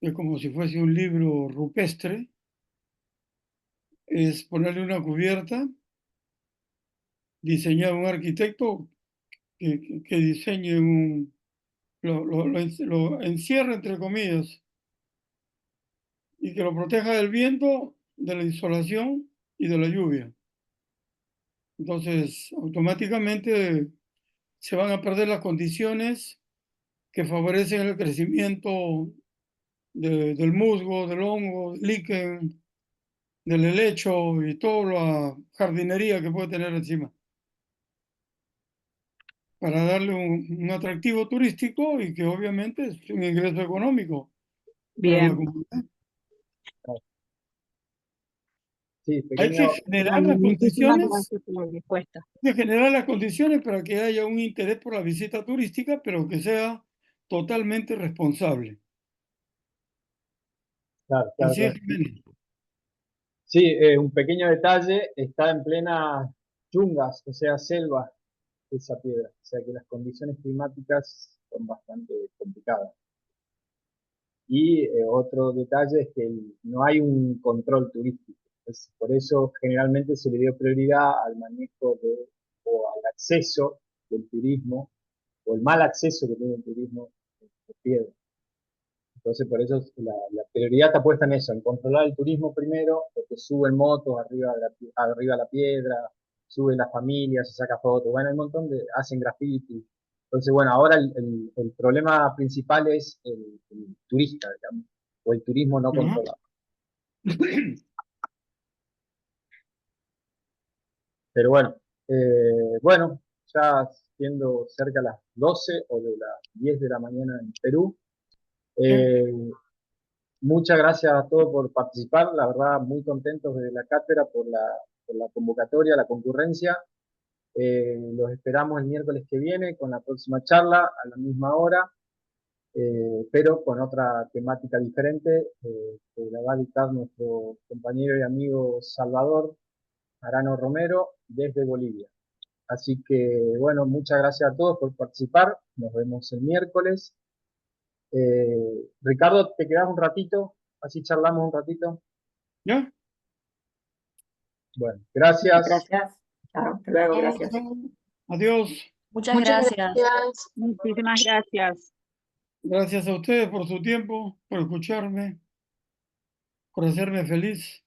es como si fuese un libro rupestre, es ponerle una cubierta, diseñar un arquitecto que diseñe lo encierre entre comillas y que lo proteja del viento, de la insolación y de la lluvia. Entonces, automáticamente se van a perder las condiciones que favorecen el crecimiento del musgo, del hongo, del líquen, del helecho y toda la jardinería que puede tener encima, para darle un atractivo turístico y que obviamente es un ingreso económico para la Bien, comunidad. Sí, Hay que pequeño, generar las muchísimas condiciones, gracias por la respuesta. hay que generar las condiciones para que haya un interés por la visita turística, pero que sea totalmente responsable. claro, claro, Así es, claro. Jiménez. Sí, un pequeño detalle, está en plena yungas, o sea, selva, esa piedra. O sea que las condiciones climáticas son bastante complicadas. Y otro detalle es que no hay un control turístico. Por eso generalmente se le dio prioridad al manejo o al acceso del turismo, o el mal acceso que tiene el turismo de piedra. Entonces, por eso la prioridad está puesta en eso, en controlar el turismo primero, porque suben motos arriba de la piedra, suben las familias, se saca fotos, bueno, hay un montón hacen graffiti. Entonces, bueno, ahora el problema principal es el turista, digamos, o el turismo no Ajá. controlado. Pero bueno, ya siendo cerca de las 12 o de las 10 de la mañana en Perú, eh, muchas gracias a todos por participar, la verdad muy contentos de la cátedra por la convocatoria, la concurrencia. Los esperamos el miércoles que viene con la próxima charla a la misma hora, pero con otra temática diferente, que la va a dictar nuestro compañero y amigo Salvador Arano Romero desde Bolivia. Así que bueno, muchas gracias a todos por participar, nos vemos el miércoles. Ricardo, ¿te quedas un ratito? Así charlamos un ratito. ¿Ya? Bueno, gracias. Gracias. Chao, hasta luego, Chao, gracias. chao. Adiós. Muchas gracias. Muchísimas gracias. Gracias a ustedes por su tiempo, por escucharme, por hacerme feliz.